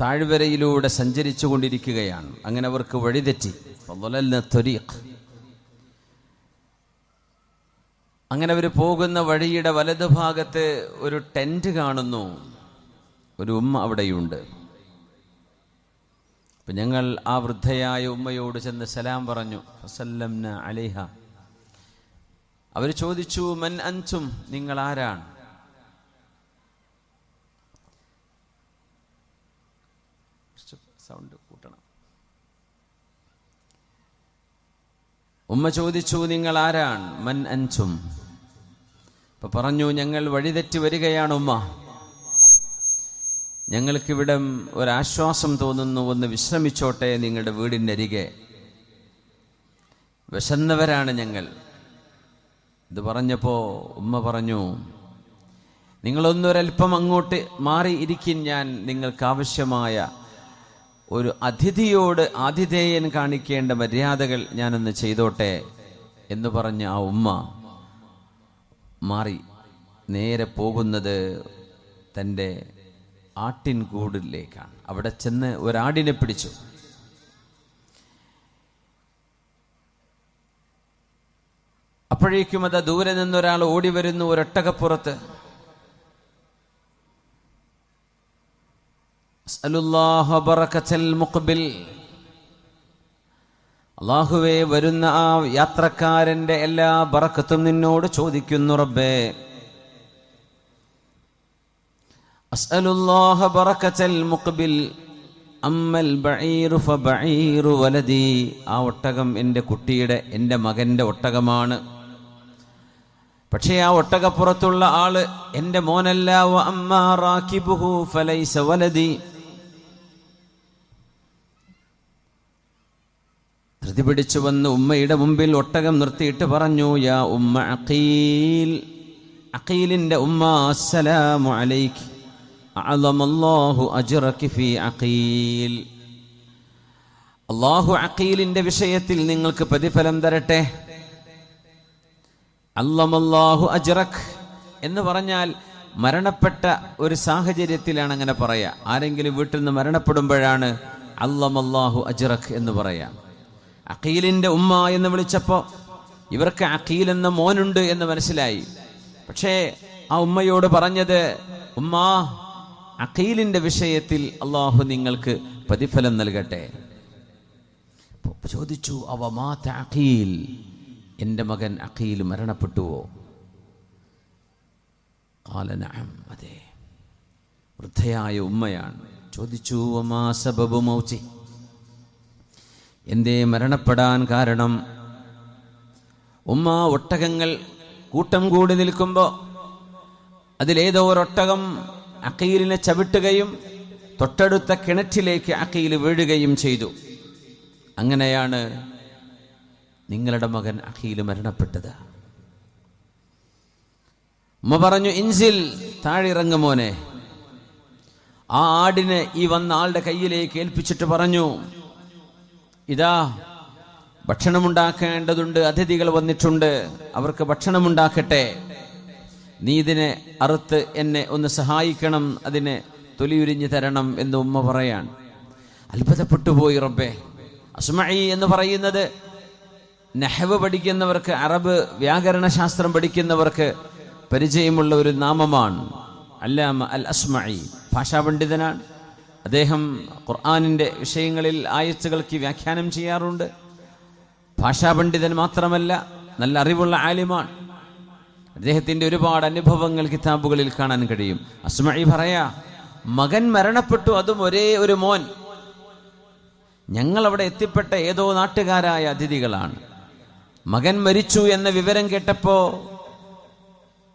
താഴ്വരയിലൂടെ സഞ്ചരിച്ചു കൊണ്ടിരിക്കുകയാണ്. അങ്ങനെ അവർക്ക് വഴിതെറ്റി. അങ്ങനെ അവർ പോകുന്ന വഴിയുടെ വലതുഭാഗത്ത് ഒരു ടെന്റ് കാണുന്നു. ഒരു ഉമ്മ അവിടെയുണ്ട്. അപ്പം ഞങ്ങൾ ആ വൃദ്ധയായ ഉമ്മയോട് ചെന്ന് സലാം പറഞ്ഞു. ഫസല്ലംന അലൈഹ. അവർ ചോദിച്ചു, മൻ അൻതും, നിങ്ങൾ ആരാണ്? സൗണ്ട് കൂട്ടണം. ഉമ്മ ചോദിച്ചു, നിങ്ങൾ ആരാണ്? മൻ അൻതും. അപ്പൊ പറഞ്ഞു, ഞങ്ങൾ വഴിതെറ്റി വരികയാണ് ഉമ്മ. ഞങ്ങൾക്കിവിടെ ഒരാശ്വാസം തോന്നുന്നു, ഒന്ന് വിശ്രമിച്ചോട്ടെ നിങ്ങളുടെ വീടിൻ്റെ അരികെ. വിശന്നവരാണ് ഞങ്ങൾ. ഇത് പറഞ്ഞപ്പോൾ ഉമ്മ പറഞ്ഞു, നിങ്ങളൊന്നൊരൽപ്പം അങ്ങോട്ട് മാറി ഇരിക്കും, ഞാൻ നിങ്ങൾക്ക് ആവശ്യമായ ഒരു അതിഥിയോട് ആതിഥേയൻ കാണിക്കേണ്ട മര്യാദകൾ ഞാനൊന്ന് ചെയ്തോട്ടെ എന്ന് പറഞ്ഞ് ആ ഉമ്മ മാറി. നേരെ പോകുന്നത് തൻ്റെ ആട്ടിൻകൂടിലേക്കാണ്. അവിടെ ചെന്ന് ഒരാടിനെ പിടിച്ചു. അപ്പോഴേക്കും അത് ദൂരെ നിന്നൊരാൾ ഓടി വരുന്നു, ഒരൊട്ടകപ്പുറത്ത്. അല്ലാഹുവേ, വരുന്ന ആ യാത്രക്കാരന്റെ എല്ലാ ബറക്കത്തും നിന്നോട് ചോദിക്കുന്നു റബ്ബേ. അസ്അലുല്ലാഹ ബറക്കത്തൽ മുഖ്ബിൽ അമ്മൽ ബഈറു ഫബഈറു വലദി. ആ ഒട്ടകം എൻ്റെ കുട്ടിയുടെ, എൻ്റെ മകൻ്റെ ഒട്ടകമാണ്. പക്ഷേ ആ ഒട്ടകപ്പുറത്തുള്ള ആള് എൻ്റെ മോനല്ല. വ അമ്മാ റാകിബുഹു ഫലൈസ വലദി. ധൃതി പിടിച്ചു വന്ന് ഉമ്മയുടെ മുമ്പിൽ ഒട്ടകം നിർത്തിയിട്ട് പറഞ്ഞു, യാ ഉമ്മ അഖീൽ. അഖീലിൻ്റെ ഉമ്മ, അസ്സലാമു അലൈകി. അഅളമല്ലാഹു അജ്റകി ഫീ അഖീൽ. അല്ലാഹു അഖീലിൻ്റെ വിഷയത്തിൽ നിങ്ങൾക്ക് പ്രതിഫലം തരട്ടെ. അള്ളമല്ലാഹു അജ്റക് എന്ന് പറഞ്ഞാൽ മരണപ്പെട്ട ഒരു സാഹചര്യത്തിലാണ് അങ്ങനെ പറയാ. ആരെങ്കിലും വീട്ടിൽ നിന്ന് മരണപ്പെടുമ്പോഴാണ് അള്ളമല്ലാഹു അജ്റക് എന്ന് പറയാം. അഖീലിൻ്റെ ഉമ്മ എന്ന് വിളിച്ചപ്പോൾ ഇവർക്ക് അഖീൽ എന്ന മോനുണ്ട് എന്ന് മനസ്സിലായി. പക്ഷേ ആ ഉമ്മയോട് പറഞ്ഞത്, ഉമ്മാ, അഖീലിൻ്റെ വിഷയത്തിൽ അള്ളാഹു നിങ്ങൾക്ക് പ്രതിഫലം നൽകട്ടെ. ചോദിച്ചു, അവമാത അഖീൽ, എൻ്റെ മകൻ അഖീൽ മരണപ്പെട്ടുവോ? ഖാല നഅം, അതെ. വൃദ്ധയായ ഉമ്മയാണ്. ചോദിച്ചു, വമാ സബബു മൗതി, എന്തേ മരണപ്പെടാൻ കാരണം? ഉമ്മ, ഒട്ടകങ്ങൾ കൂട്ടം കൂടി നിൽക്കുമ്പോൾ അതിലേതോ ഒരൊട്ടകം അഖീലിനെ ചവിട്ടുകയും തൊട്ടടുത്ത കിണറ്റിലേക്ക് അഖീൽ വീഴുകയും ചെയ്തു. അങ്ങനെയാണ് നിങ്ങളുടെ മകൻ അഖീൽ മരണപ്പെട്ടത്. ഉമ്മ പറഞ്ഞു, ഇൻസിൽ, താഴിറങ്ങു മോനെ. ആ ആടിനെ ഈ വന്ന ആളുടെ കയ്യിലേക്ക് ഏൽപ്പിച്ചിട്ട് പറഞ്ഞു, ഇതാ ഭക്ഷണമുണ്ടാക്കേണ്ടതുണ്ട്, അതിഥികൾ വന്നിട്ടുണ്ട്, അവർക്ക് ഭക്ഷണമുണ്ടാക്കട്ടെ. നീ ഇതിനെ അറുത്ത് എന്നെ ഒന്ന് സഹായിക്കണം, അതിനെ തൊലിയുരിഞ്ഞു തരണം എന്ന് ഉമ്മ പറയാൻ. അത്ഭുതപ്പെട്ടുപോയി റബ്ബേ. അസ്മഈ എന്ന് പറയുന്നത് നഹ്വ് പഠിക്കുന്നവർക്ക്, അറബ് വ്യാകരണ ശാസ്ത്രം പഠിക്കുന്നവർക്ക് പരിചയമുള്ള ഒരു നാമമാണ്. അല്ലാമ അൽ അസ്മഈ ഭാഷാ പണ്ഡിതനാണ്. അദ്ദേഹം ഖുർആനിൻ്റെ വിഷയങ്ങളിൽ ആയത്തുകൾക്ക് വ്യാഖ്യാനം ചെയ്യാറുണ്ട്. ഭാഷാ പണ്ഡിതൻ മാത്രമല്ല, നല്ല അറിവുള്ള ആലിമാണ്. അദ്ദേഹത്തിൻ്റെ ഒരുപാട് അനുഭവങ്ങൾ കിതാബുകളിൽ കാണാൻ കഴിയും. അസ്മഈ പറയാ, മകൻ മരണപ്പെട്ടു, അതും ഒരേ ഒരു മോൻ. ഞങ്ങളവിടെ എത്തിപ്പെട്ട ഏതോ നാട്ടുകാരായ അതിഥികളാണ്. മകൻ മരിച്ചു എന്ന വിവരം കേട്ടപ്പോൾ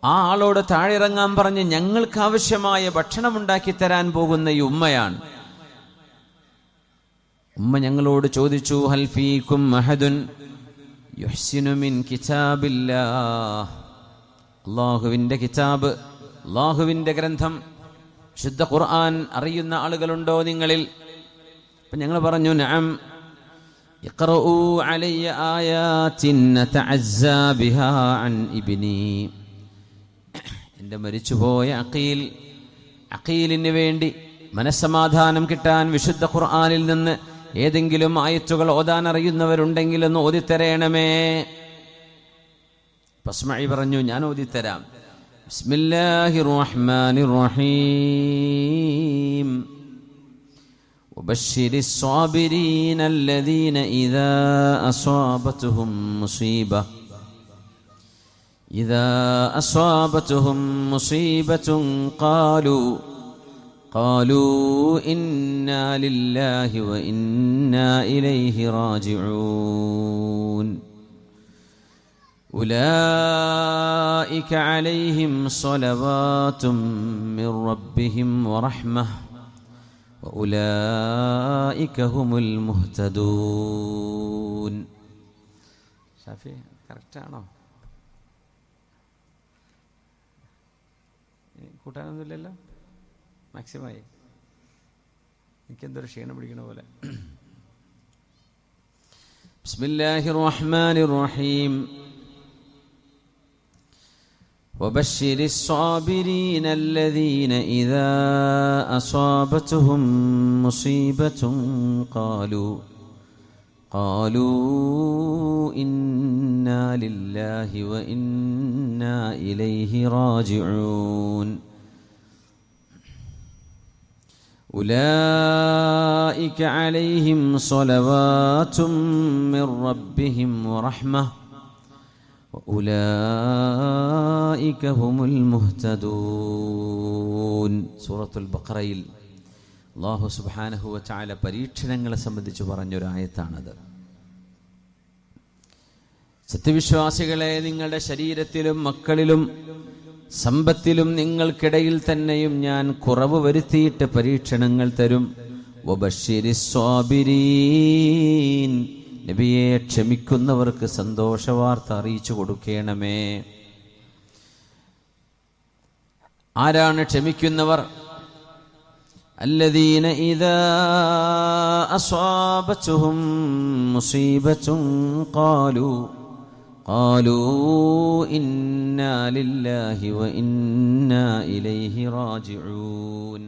ആ ആളോട് താഴിറങ്ങാൻ പറഞ്ഞ് ഞങ്ങൾക്ക് ആവശ്യമായ ഭക്ഷണമുണ്ടാക്കി തരാൻ പോകുന്ന ഈ ഉമ്മയാണ്. ഉമ്മ ഞങ്ങളോട് ചോദിച്ചു, ഹൽ ഫീകും അഹദുൻ യുഹ്സിനു മിൻ കിതാബില്ലാഹ്. അല്ലാഹുവിൻ്റെ കിതാബ്, അല്ലാഹുവിൻ്റെ ഗ്രന്ഥം, ശുദ്ധ ഖുർആൻ അറിയുന്ന ആളുകളുണ്ടോ നിങ്ങളിൽ? അപ്പം ഞങ്ങൾ പറഞ്ഞു, നഅം. ഇഖ്റഊ അലയ്യ ആയാതിൻ നതഅസ്സാ ബിഹാ അൻ ഇബ്നി. എൻ്റെ മരിച്ചുപോയ അഖീലിന് വേണ്ടി മനസ്സമാധാനം കിട്ടാൻ വിശുദ്ധ ഖുർആനിൽ നിന്ന് ഏതെങ്കിലും ആയത്തുകൾ ഓതാൻ അറിയുന്നവരുണ്ടെങ്കിൽ ഒന്ന് ഓതിത്തരയണമേ. ഫസ്മഈ പറഞ്ഞു, ഞാൻ ഓതിത്തരാം. ബിസ്മില്ലാഹിർ റഹ്മാനിർ റഹീം. വബശ്ശിരിസ് സ്വാബിരീന അല്ലദീന ഇദാ അസ്വാബതുഹും മുസീബത്തുൻ قالوا إنا لله وإنا إليه راجعون أولئك عليهم صلوات من ربهم ورحمة وأولئك هم المهتدون. شافي കറക്റ്റാണോ? കൂട്ടാനൊന്നുമില്ലല്ലോ, മാക്സിമായി. എനിക്കെന്തൊരു ക്ഷീണം പിടിക്കണ പോലെ. ബിസ്മില്ലാഹിർ റഹ്മാനിർ റഹീം. വബശ്ശിരിസ് സ്വാബിരീന അല്ലദീന ഇദാ അസ്വാബതുഹും മുസീബത്തുൻ ഖാലൂ ഇന്നാ ലില്ലാഹി വ ഇന്നാ ഇലൈഹി റാജിഊൻ. أولئك عليهم صلوات من ربهم ورحمة وأولئك هم المهتدون. സൂറത്തുൽ ബഖറയിൽ അല്ലാഹു സുബ്ഹാനഹു വ തആല പരീക്ഷണങ്ങളെ സംബന്ധിച്ച് പറഞ്ഞൊരായത്താണത്. സത്യവിശ്വാസികളെ, നിങ്ങളുടെ ശരീരത്തിലും മക്കളിലും സമ്പത്തിലും നിങ്ങൾക്കിടയിൽ തന്നെയും ഞാൻ കുറവ് വരുത്തിയിട്ട് പരീക്ഷണങ്ങൾ തരും. വബശ്ശിരിസ് സ്വാബിരീൻ. നബിയെ, ക്ഷമിക്കുന്നവർക്ക് സന്തോഷവാർത്ത അറിയിച്ചു കൊടുക്കണമേ. ആരാണ് ക്ഷമിക്കുന്നവർ? അല്ലദീന ഇദാ അസ്വാബതുഹും മുസീബത്തുൻ قالوا إنا لله وإنا إليه راجعون.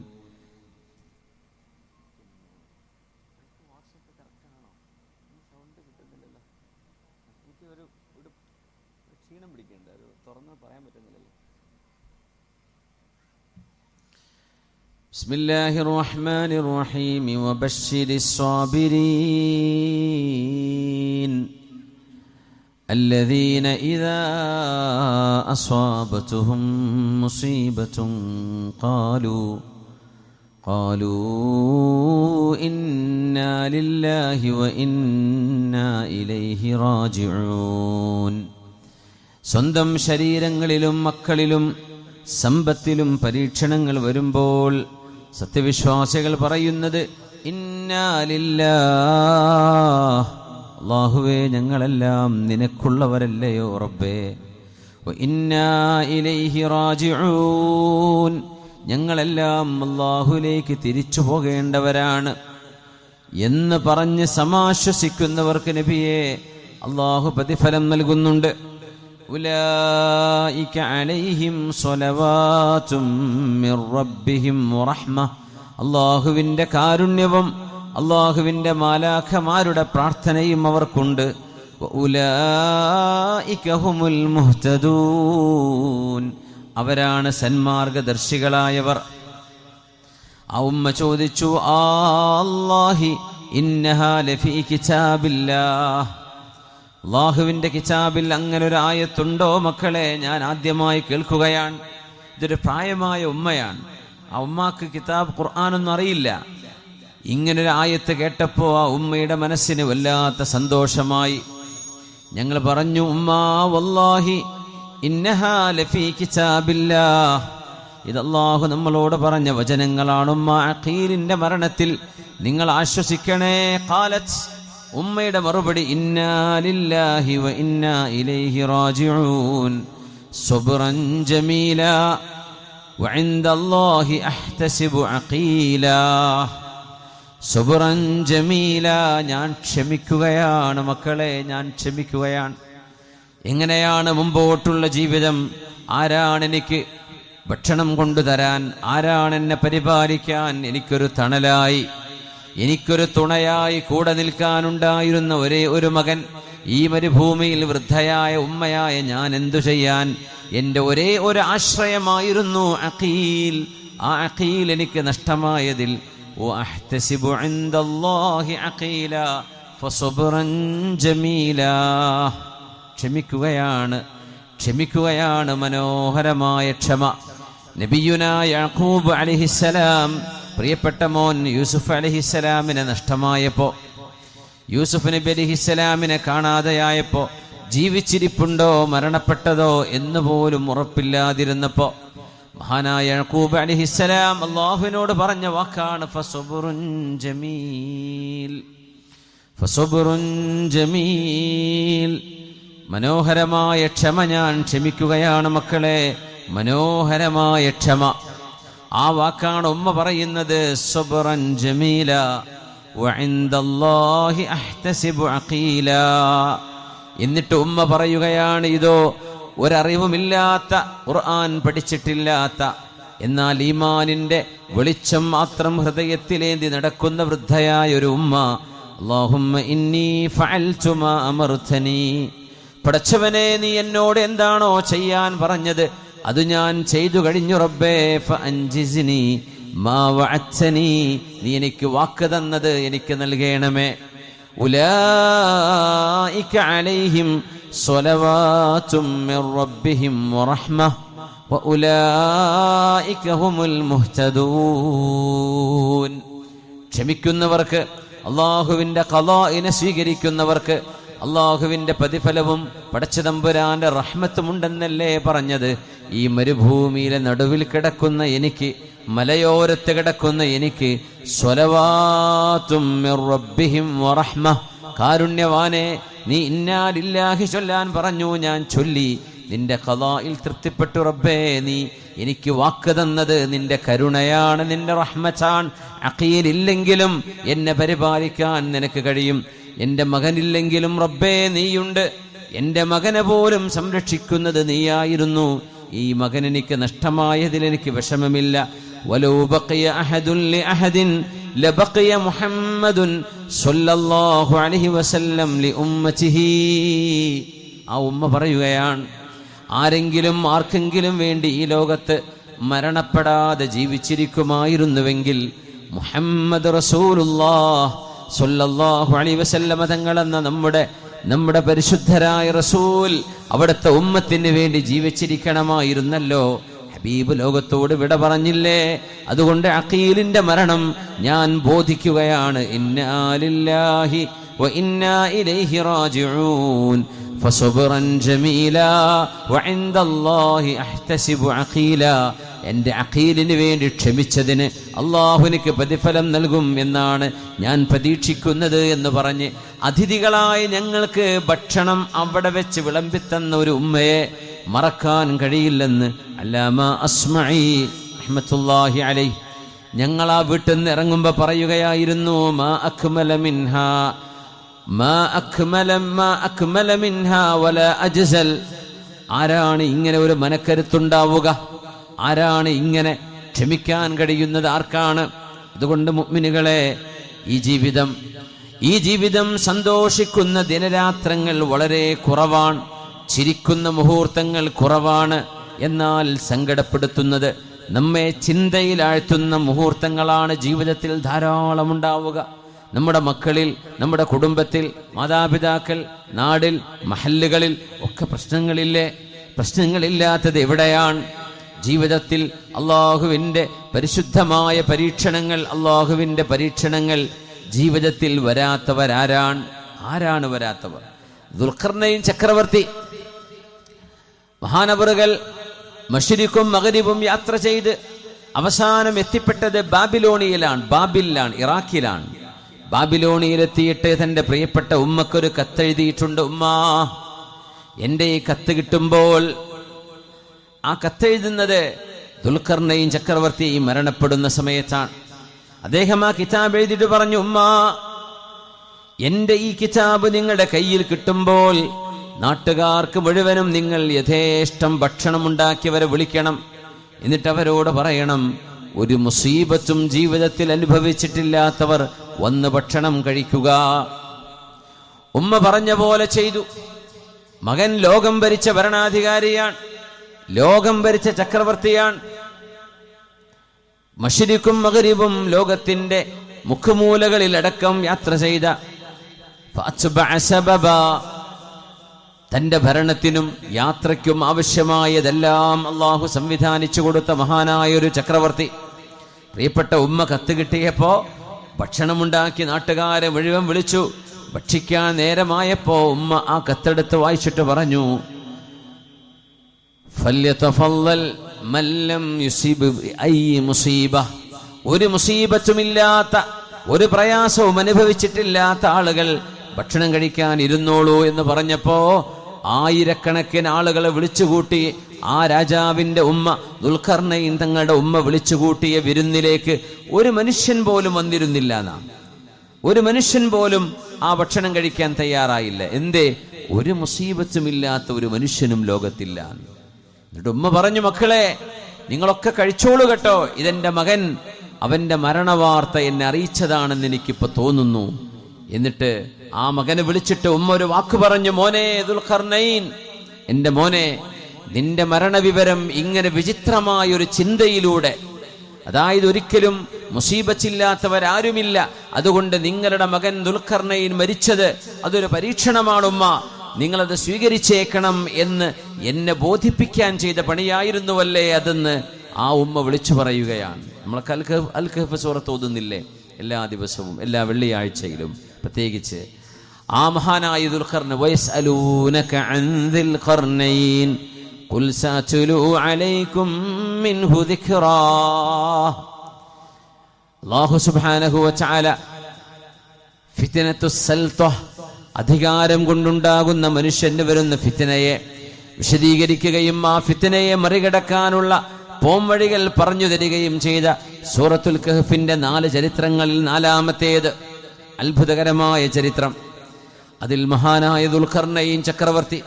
بسم الله الرحمن الرحيم. وبشر الصابرين الذين إذا أصابتهم مصيبة قالوا إنا لله وإنا إليه راجعون. സ്വന്തം ശരീരങ്ങളിലും മക്കളിലും സമ്പത്തിലും പരീക്ഷണങ്ങൾ വരുമ്പോൾ സത്യവിശ്വാസികൾ പറയുന്നത് ഇന്നാ ലില്ലാഹ്, അല്ലാഹുവേ, ഞങ്ങളെല്ലാം നിനക്കുള്ളവരല്ലയോ റബ്ബേ. ഇന്നാ ഇലൈഹി റാജിഊൻ, ഞങ്ങളെല്ലാം അല്ലാഹുവിലേക്ക് തിരിച്ചു പോകേണ്ടവരാണ് എന്ന് പറഞ്ഞ് സമാശ്വസിക്കുന്നവർക്ക് നബിയെ അല്ലാഹു പ്രതിഫലം നൽകുന്നുണ്ട്. ഉലൈക അലൈഹിം സ്വലവാതും മിർ റബ്ബിഹിം വറഹ്മ. അല്ലാഹുവിൻ്റെ കാരുണ്യവും അല്ലാഹുവിൻ്റെ മാലാഖമാരുടെ പ്രാർത്ഥനയും അവർക്കുണ്ട്. ഉലൈക ഹുമുൽ മുഹ്തദൂൻ, അവരാണ് സന്മാർഗദർശികളായവർ. ആ ഉമ്മ ചോദിച്ചു, അല്ലാഹി ഇന്നഹാ ലഫീ കിതാബില്ലാഹ്, അല്ലാഹുവിൻ്റെ കിതാബിൽ അങ്ങനെ ഒരു ആയത്തുണ്ടോ മക്കളെ? ഞാൻ ആദ്യമായി കേൾക്കുകയാണ്. ഇതൊരു പ്രായമായ ഉമ്മയാണ്. ആ ഉമ്മാക്ക് കിതാബ് ഖുർആനൊന്നും അറിയില്ല. ഇങ്ങനൊരു ആയത്ത് കേട്ടപ്പോൾ ആ ഉമ്മയുടെ മനസ്സിന് വല്ലാത്ത സന്തോഷമായി. ഞങ്ങൾ പറഞ്ഞു, ഉമ്മാ വല്ലാഹി ഇന്നഹാ ലഫീ കിതാബില്ലാഹ്, ഇത് അല്ലാഹു നമ്മളോട് പറഞ്ഞ വചനങ്ങളാണ്. ഉമ്മ, അഖീലിന്റെ മരണത്തിൽ നിങ്ങൾ ആശ്വസിക്കണേ. ഖാലത്ത്, ഉമ്മയുടെ മറുപടി, ഇന്നാ ലില്ലാഹി വ ഇന്നാ ഇലൈഹി റാജിഊൻ സബ്റൻ ജമീലാ വ ഇൻദല്ലാഹി അഹ്തസിബു അഖീലാ. സബ്റൻ ജമീലാ, ഞാൻ ക്ഷമിക്കുകയാണ് മക്കളെ, ഞാൻ ക്ഷമിക്കുകയാണ്. എങ്ങനെയാണ് മുമ്പോട്ടുള്ള ജീവിതം? ആരാണ് എനിക്ക് ഭക്ഷണം കൊണ്ടുതരാൻ, ആരാണ് എന്നെ പരിപാലിക്കാൻ, എനിക്കൊരു തണലായി, എനിക്കൊരു തുണയായി കൂടെ നിൽക്കാനുണ്ടായിരുന്ന ഒരേ ഒരു മകൻ, ഈ മരുഭൂമിയിൽ വൃദ്ധയായ ഉമ്മയായ ഞാൻ എന്തു ചെയ്യാൻ? എൻ്റെ ഒരേ ഒരു ആശ്രയമായിരുന്നു അഖീൽ. ആ അഖീൽ എനിക്ക് നഷ്ടമായതിൽ വഅഹ്തസിബു ഇൻദല്ലാഹി അഖീല ഫസബ്റൻ ജമീലാ. ക്ഷമിക്കുകയാണ് മനോഹരമായ ക്ഷമ. നബിയുനാ യാഖൂബ് അലൈഹിസ്സലാം പ്രിയപ്പെട്ട മോൻ യൂസുഫ് അലൈഹിസ്സലാമിനെ നഷ്ടമായപ്പോൾ, യൂസുഫ് നബി അലൈഹിസ്സലാമിനെ കാണാതെയായപ്പോൾ, ജീവിച്ചിരിപ്പുണ്ടോ മരണപ്പെട്ടതോ എന്ന് പോലും ഉറപ്പില്ലാതിരുന്നപ്പോൾ മഹാനായ യാഖൂബ് അലൈഹിസ്സലാം അല്ലാഹുവിനോട് പറഞ്ഞ വാക്കാണ് ഫസബ്റുൻ ജമീൽ. ഫസബ്റുൻ ജമീൽ, മനോഹരമായ ക്ഷമ, ഞാൻ ക്ഷമിക്കുകയാണ് മക്കളെ, മനോഹരമായ ക്ഷമ. ആ വാക്കാണ് ഉമ്മ പറയുന്നത്, സബ്റൻ ജമീല വഇൻദല്ലാഹി അഹ്തസിബു അഖീല. എന്നിട്ട് ഉമ്മ പറയുകയാണ്, ഇതോ ഒരറിവുമില്ലാത്ത, ഖുർആൻ പഠിച്ചിട്ടില്ലാത്ത, എന്നാൽ ഈമാനിന്റെ വെളിച്ചം മാത്രം ഹൃദയത്തിലേന്തി നടക്കുന്ന വൃദ്ധയായ ഒരു ഉമ്മ, അല്ലാഹുമ്മ ഇന്നി ഫഅൽതു മാ അമർതനി, പടച്ചവനെ നീ എന്നോട് എന്താണോ ചെയ്യാൻ പറഞ്ഞത് അത് ഞാൻ ചെയ്തു കഴിഞ്ഞു. റബ്ബേ ഫഅൻജിസ്നി മാ വഅദ്തനി, നീ എനിക്ക് വാക്ക് തന്നത് എനിക്ക് നൽകണമേ. ഉലൈക അലൈഹിം സ്വലവാതും മിർ റബ്ബിഹിം വറഹ്മ വഉലൈക ഹുമുൽ മുഹ്തദൂൻ. ക്ഷമിക്കുന്നവർക്ക്, അല്ലാഹുവിന്റെ ഖളാഇനെ സ്വീകരിക്കുന്നവർക്ക് അള്ളാഹുവിന്റെ പ്രതിഫലവും പടച്ചതമ്പുരാന്റെ റഹ്മത്തുമുണ്ടെന്നല്ലേ പറഞ്ഞത്? ഈ മരുഭൂമിയിലെ നടുവിൽ കിടക്കുന്ന എനിക്ക്, മലയോരത്ത് കിടക്കുന്ന എനിക്ക്, സ്വലവാതും മിർ റബ്ബിഹിം വറഹ്മ, കാരുണ്യവാനെ നീ ഇന്നാ ലില്ലാഹി ചൊല്ലാൻ പറഞ്ഞു, ഞാൻ ചൊല്ലി. നിന്റെ ഖളായിൽ തൃപ്തിപ്പെട്ടു റബ്ബേ, നീ എനിക്ക് വാക്ക് തന്നത് നിന്റെ കരുണയാണ്, നിന്റെ റഹ്മത്താണ്. അഖീലില്ലെങ്കിലും എന്നെ പരിപാലിക്കാൻ നിനക്ക് കഴിയും. എൻ്റെ മകനില്ലെങ്കിലും റബ്ബേ നീയുണ്ട്. എൻ്റെ മകനെ പോലും സംരക്ഷിക്കുന്നത് നീയായിരുന്നു. ഈ മകൻ എനിക്ക് നഷ്ടമായതിൽ എനിക്ക് വിഷമമില്ല. വലൗ ബഖിയ അഹദുൻ ലിഅഹദിൻ ലബഖിയ മുഹമ്മദുൻ സ്വല്ലല്ലാഹു അലൈഹി വസല്ലം ലിഉമ്മതിഹി. ആ ഉമ്മ പറയുകയാണ്, ആരെങ്കിലും ആർക്കെങ്കിലും വേണ്ടി ഈ ലോകത്ത് മരണപ്പെടാതെ ജീവിച്ചിരിക്കുമായിരുന്നുവെങ്കിൽ മുഹമ്മദ് റസൂലുള്ളാഹ് സ്വല്ലല്ലാഹു അലൈഹി വസല്ലമ തങ്ങളെന്ന നമ്മുടെ പരിശുദ്ധരായ റസൂൽ അവിടുത്തെ ഉമ്മത്തിന് വേണ്ടി ജീവിച്ചിരിക്കണമായിരുന്നല്ലോ. ഹബീബ് ലോകത്തോട് വിട പറഞ്ഞില്ലേ? അതുകൊണ്ട് അഖീലിന്റെ മരണം ഞാൻ ബോധിക്കുകയാണ്. ഇന്നാ ലില്ലാഹി വ ഇന്നാ ഇലൈഹി റാജിഊൻ ഫസബ്റൻ ജമീലാ വഇൻദല്ലാഹി അഹ്തസിബു അഖീല. എൻ്റെ അഖീലിന് വേണ്ടി ക്ഷമിച്ചതിന് അള്ളാഹു എനിക്ക് പ്രതിഫലം നൽകും എന്നാണ് ഞാൻ പ്രതീക്ഷിക്കുന്നത് എന്ന് പറഞ്ഞ് അതിഥികളായ ഞങ്ങൾക്ക് ഭക്ഷണം അവിടെ വെച്ച് വിളമ്പിത്തന്ന ഒരു ഉമ്മയെ മറക്കാൻ കഴിയില്ലെന്ന് അല്ലാമ അസ്മഈ റഹ്മത്തുള്ളാഹി അലൈഹി ഞങ്ങൾ ആ വീട്ടിൽ നിന്ന് ഇറങ്ങുമ്പോൾ പറയുകയായിരുന്നു, മാ അക്മല മിൻഹാ വലാ അജ്സൽ. ആരാണ് ഇങ്ങനെ ഒരു മനക്കരുത്തുണ്ടാവുക? ആരാണ് ഇങ്ങനെ ക്ഷമിക്കാൻ കഴിയുന്നത്? ആർക്കാണ്? അതുകൊണ്ട് മുഅ്മിനുകളെ, ഈ ജീവിതം സന്തോഷിക്കുന്ന ദിനരാത്രങ്ങൾ വളരെ കുറവാണ്, ചിരിക്കുന്ന മുഹൂർത്തങ്ങൾ കുറവാണ്. എന്നാൽ സങ്കടപ്പെടുത്തുന്നത്, നമ്മെ ചിന്തയിലാഴ്ത്തുന്ന മുഹൂർത്തങ്ങളാണ് ജീവിതത്തിൽ ധാരാളം ഉണ്ടാവുക. നമ്മുടെ മക്കളിൽ, നമ്മുടെ കുടുംബത്തിൽ, മാതാപിതാക്കൾ, നാടിൽ, മഹല്ലുകളിൽ ഒക്കെ പ്രശ്നങ്ങളില്ലേ? പ്രശ്നങ്ങളില്ലാത്തത് എവിടെയാണ്? ജീവിതത്തിൽ അള്ളാഹുവിൻ്റെ പരിശുദ്ധമായ അള്ളാഹുവിൻ്റെ പരീക്ഷണങ്ങൾ ജീവിതത്തിൽ ആരാണ് വരാത്തവർ? ദുൽഖർനൈൻ ചക്രവർത്തി, മഹാനവറുകൾ മശ്രിഖും മഗ്രിബും യാത്ര ചെയ്ത് അവസാനം എത്തിപ്പെട്ടത് ബാബിലാണ്, ഇറാഖിലാണ്. ബാബിലോണിയിലെത്തിയിട്ട് തൻ്റെ പ്രിയപ്പെട്ട ഉമ്മക്കൊരു കത്തെഴുതിയിട്ടുണ്ട്. ഉമ്മാ, എൻ്റെ ഈ കത്ത് കിട്ടുമ്പോൾ, ആ കത്തെഴുതുന്നത് ദുൽഖർനൈൻ ചക്രവർത്തി മരണപ്പെടുന്ന സമയത്താണ്. അദ്ദേഹം ആ കിതാബ് എഴുതിയിട്ട് പറഞ്ഞു, ഉമ്മാ, എൻ്റെ ഈ കിതാബ് നിങ്ങളുടെ കയ്യിൽ കിട്ടുമ്പോൾ നാട്ടുകാർക്ക് മുഴുവനും നിങ്ങൾ യഥേഷ്ടം ഭക്ഷണം ഉണ്ടാക്കിയവരെ വിളിക്കണം. എന്നിട്ട് അവരോട് പറയണം, ഒരു മുസീബത്തും ജീവിതത്തിൽ അനുഭവിച്ചിട്ടില്ലാത്തവർ വന്ന് ഭക്ഷണം കഴിക്കുക. ഉമ്മ പറഞ്ഞ പോലെ ചെയ്തു. മകൻ ലോകം ഭരിച്ച ഭരണാധികാരിയാണ്, ലോകം ഭരിച്ച ചക്രവർത്തിയാണ്. മശ്രിഖും മഗ്രിബും ലോകത്തിന്റെ മുഖമൂലകളിൽ അടക്കം യാത്ര ചെയ്ത തന്റെ ഭരണത്തിനും യാത്രയ്ക്കും ആവശ്യമായതെല്ലാം അള്ളാഹു സംവിധാനിച്ചു കൊടുത്ത മഹാനായ ഒരു ചക്രവർത്തി. പ്രിയപ്പെട്ട ഉമ്മ കത്ത് കിട്ടിയപ്പോ ഭക്ഷണമുണ്ടാക്കി നാട്ടുകാരെ മുഴുവൻ വിളിച്ചു. ഭക്ഷിക്കാൻ നേരമായപ്പോ ഉമ്മ ആ കത്തെടുത്ത് വായിച്ചിട്ട് പറഞ്ഞു, ഒരു മുസീബത്തുമില്ലാത്ത, ഒരു പ്രയാസവും അനുഭവിച്ചിട്ടില്ലാത്ത ആളുകൾ ഭക്ഷണം കഴിക്കാൻ ഇരുന്നോളൂ എന്ന് പറഞ്ഞപ്പോ ആയിരക്കണക്കിന് ആളുകളെ വിളിച്ചുകൂട്ടി. ആ രാജാവിന്റെ ഉമ്മ ദുൽഖർനൈൻ തങ്ങളുടെ ഉമ്മ വിളിച്ചുകൂട്ടിയ വിരുന്നിലേക്ക് ഒരു മനുഷ്യൻ പോലും വന്നിരുന്നില്ല എന്നാ. ഒരു മനുഷ്യൻ പോലും ആ ഭക്ഷണം കഴിക്കാൻ തയ്യാറായില്ല. എന്തേ? ഒരു മുസീബത്തുമില്ലാത്ത ഒരു മനുഷ്യനും ലോകത്തില്ല. എന്നിട്ട് ഉമ്മ പറഞ്ഞു, മക്കളെ നിങ്ങളൊക്കെ കഴിച്ചോളൂ കേട്ടോ, ഇതെന്റെ മകൻ, അവന്റെ മരണവാർത്ത എന്നെ അറിയിച്ചതാണെന്ന് എനിക്കിപ്പോ തോന്നുന്നു. എന്നിട്ട് ആ മകനെ വിളിച്ചിട്ട് ഉമ്മ ഒരു വാക്ക് പറഞ്ഞു, മോനെ ദുൽഖർനൈൻ, എന്റെ മോനെ, നിന്റെ മരണവിവരം ഇങ്ങനെ വിചിത്രമായ ഒരു ചിന്തയിലൂടെ, അതായത് ഒരിക്കലും മുസീബത്തില്ലാത്തവരാരുമില്ല, അതുകൊണ്ട് നിങ്ങളുടെ മകൻ ദുൽഖർനൈൻ മരിച്ചത് അതൊരു പരീക്ഷണമാണ് ഉമ്മ, നിങ്ങളത് സ്വീകരിച്ചേക്കണം എന്ന് എന്നെ ബോധിപ്പിക്കാൻ ചെയ്ത പണിയായിരുന്നുവല്ലേ അതെന്ന് ആ ഉമ്മ വിളിച്ചു പറയുകയാണ്. നമ്മളൊക്കെ അൽ കഹ്ഫ് സൂറത്ത് ഓതുന്നില്ലേ എല്ലാ ദിവസവും, എല്ലാ വെള്ളിയാഴ്ചയിലും പ്രത്യേകിച്ച്. ആ മഹാനായ ദുൽഖർനൈൻ, വയസ്അലൂനക അൻ ദുൽഖർനൈൻ ഖുൽ സഅതുലു അലൈക്കും മിൻഹു ദിക്റാ. അല്ലാഹു സുബ്ഹാനഹു വ തആല ഫിത്നത്തുസ് സൽത്വഹ്, അധികാരം കൊണ്ടുണ്ടാകുന്ന മനുഷ്യന് വരുന്ന ഫിത്നയെ വിശദീകരിക്കുകയും ആ ഫിത്നയെ മറികടക്കാനുള്ള പോംവഴികൾ പറഞ്ഞു തരികയും ചെയ്ത സൂറത്തുൽ കഹ്ഫിന്റെ 4 ചരിത്രങ്ങളിൽ 4-ാമത്തേത് അത്ഭുതകരമായ ചരിത്രം. അതിൽ മഹാനായ ദുൽഖർനൈൻ ചക്രവർത്തി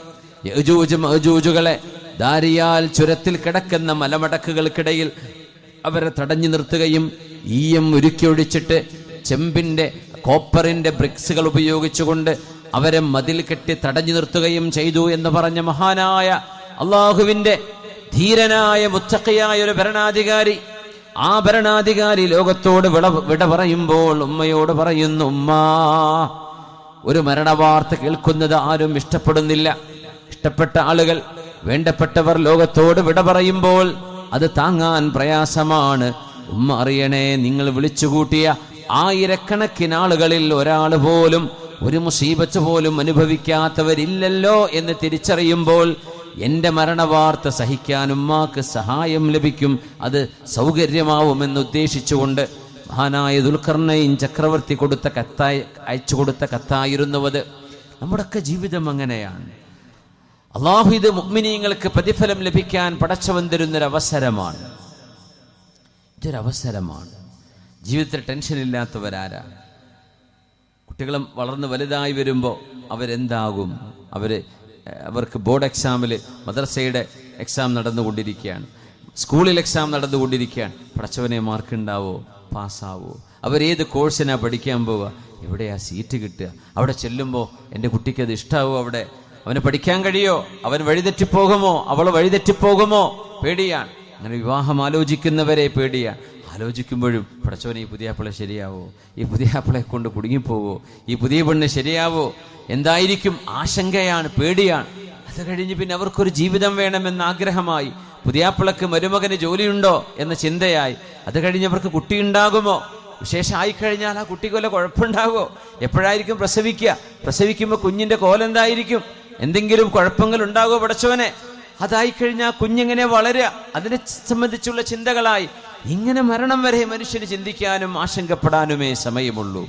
യഅജൂജ് മഅജൂജുകളെ ദാരിയാൽ ചുരത്തിൽ കിടക്കുന്ന മലമടക്കുകൾക്കിടയിൽ അവരെ തടഞ്ഞു നിർത്തുകയും ഈയം ഉരുക്കിയൊഴിച്ചിട്ട് ചെമ്പിന്റെ കോപ്പറിന്റെ ബ്രിക്സുകൾ ഉപയോഗിച്ചുകൊണ്ട് അവരെ മതിൽ കെട്ടി തടഞ്ഞു നിർത്തുകയും ചെയ്തു എന്ന് പറഞ്ഞ മഹാനായ അള്ളാഹുവിന്റെ ധീരനായ മുത്തഖിയായ ഒരു ഭരണാധികാരി. ആ ഭരണാധികാരി ലോകത്തോട് വിട പറയുമ്പോൾ ഉമ്മയോട് പറയുന്നു, ഉമ്മാ, ഒരു മരണവാർത്ത കേൾക്കുന്നത് ആരും ഇഷ്ടപ്പെടുന്നില്ല. ഇഷ്ടപ്പെട്ട ആളുകൾ, വേണ്ടപ്പെട്ടവർ ലോകത്തോട് വിട പറയുമ്പോൾ അത് താങ്ങാൻ പ്രയാസമാണ്. ഉമ്മ അറിയണേ, നിങ്ങൾ വിളിച്ചുകൂട്ടിയ ആയിരക്കണക്കിന് ആളുകളിൽ ഒരാൾ പോലും ഒരു മുസീബത്ത് പോലും അനുഭവിക്കാത്തവരില്ലല്ലോ എന്ന് തിരിച്ചറിയുമ്പോൾ എന്റെ മരണവാർത്ത സഹിക്കാൻ ഉമ്മാക്ക് സഹായം ലഭിക്കും, അത് സൗകര്യമാവുമെന്ന് ഉദ്ദേശിച്ചുകൊണ്ട് മഹാനായ ദുൽഖർനൈൻ ചക്രവർത്തി അയച്ചു കൊടുത്ത കത്തായിരുന്നുവത്. നമ്മുടെയൊക്കെ ജീവിതം അങ്ങനെയാണ്. അള്ളാഹു ഇത് മുഅ്മിനീങ്ങൾക്ക് പ്രതിഫലം ലഭിക്കാൻ പടച്ചവൻ തരുന്നൊരവസരമാണ്. ഇതൊരവസരമാണ്. ജീവിതത്തിൽ ടെൻഷൻ ഇല്ലാത്തവരാരാ? കുട്ടികളും വളർന്ന് വലുതായി വരുമ്പോൾ അവരെന്താകും? അവർക്ക് ബോർഡ് എക്സാമിൽ, മദ്രസയുടെ എക്സാം നടന്നുകൊണ്ടിരിക്കുകയാണ്, സ്കൂളിൽ എക്സാം നടന്നുകൊണ്ടിരിക്കുകയാണ്. പടച്ചവനെ മാർക്ക് ഉണ്ടാവോ, പാസ്സാവോ? അവരേത് കോഴ്സിനാണ് പഠിക്കാൻ പോവുക, എവിടെയാ സീറ്റ് കിട്ടുക? അവിടെ ചെല്ലുമ്പോൾ എൻ്റെ കുട്ടിക്ക് അത് ഇഷ്ടാവോ? അവിടെ അവന് പഠിക്കാൻ കഴിയോ? അവൻ വഴിതെറ്റിപ്പോകുമോ? അവൾ വഴിതെറ്റിപ്പോകുമോ? പേടിയാണ്. അങ്ങനെ വിവാഹം ആലോചിക്കുന്നവരെ പേടിയാണ്. ആലോചിക്കുമ്പോഴും പടച്ചവനെ, ഈ പുതിയാപ്പിള ശരിയാവോ? ഈ പുതിയാപ്പിളെ കൊണ്ട് കുടുങ്ങിപ്പോവോ? ഈ പുതിയ പെണ്ണ് ശരിയാവോ? എന്തായിരിക്കും? ആശങ്കയാണ്, പേടിയാണ്. അത് കഴിഞ്ഞ് പിന്നെ അവർക്കൊരു ജീവിതം വേണമെന്ന ആഗ്രഹമായി. പുതിയാപ്പിളക്ക് മരുമകന് ജോലിയുണ്ടോ എന്ന ചിന്തയായി. അത് കഴിഞ്ഞവർക്ക് കുട്ടിയുണ്ടാകുമോ? വിശേഷമായി കഴിഞ്ഞാൽ ആ കുട്ടിക്ക് വല്ല കുഴപ്പമുണ്ടാകുമോ? എപ്പോഴായിരിക്കും പ്രസവിക്കുമ്പോൾ കുഞ്ഞിന്റെ കോലെന്തായിരിക്കും? എന്തെങ്കിലും കുഴപ്പങ്ങൾ ഉണ്ടാകുമോ പടച്ചവനെ? അതായിക്കഴിഞ്ഞാൽ കുഞ്ഞെങ്ങനെ വളരുക, അതിനെ സംബന്ധിച്ചുള്ള ചിന്തകളായി. ഇങ്ങനെ മരണം വരെ മനുഷ്യന് ചിന്തിക്കാനും ആശങ്കപ്പെടാനുമേ സമയമുള്ളൂ.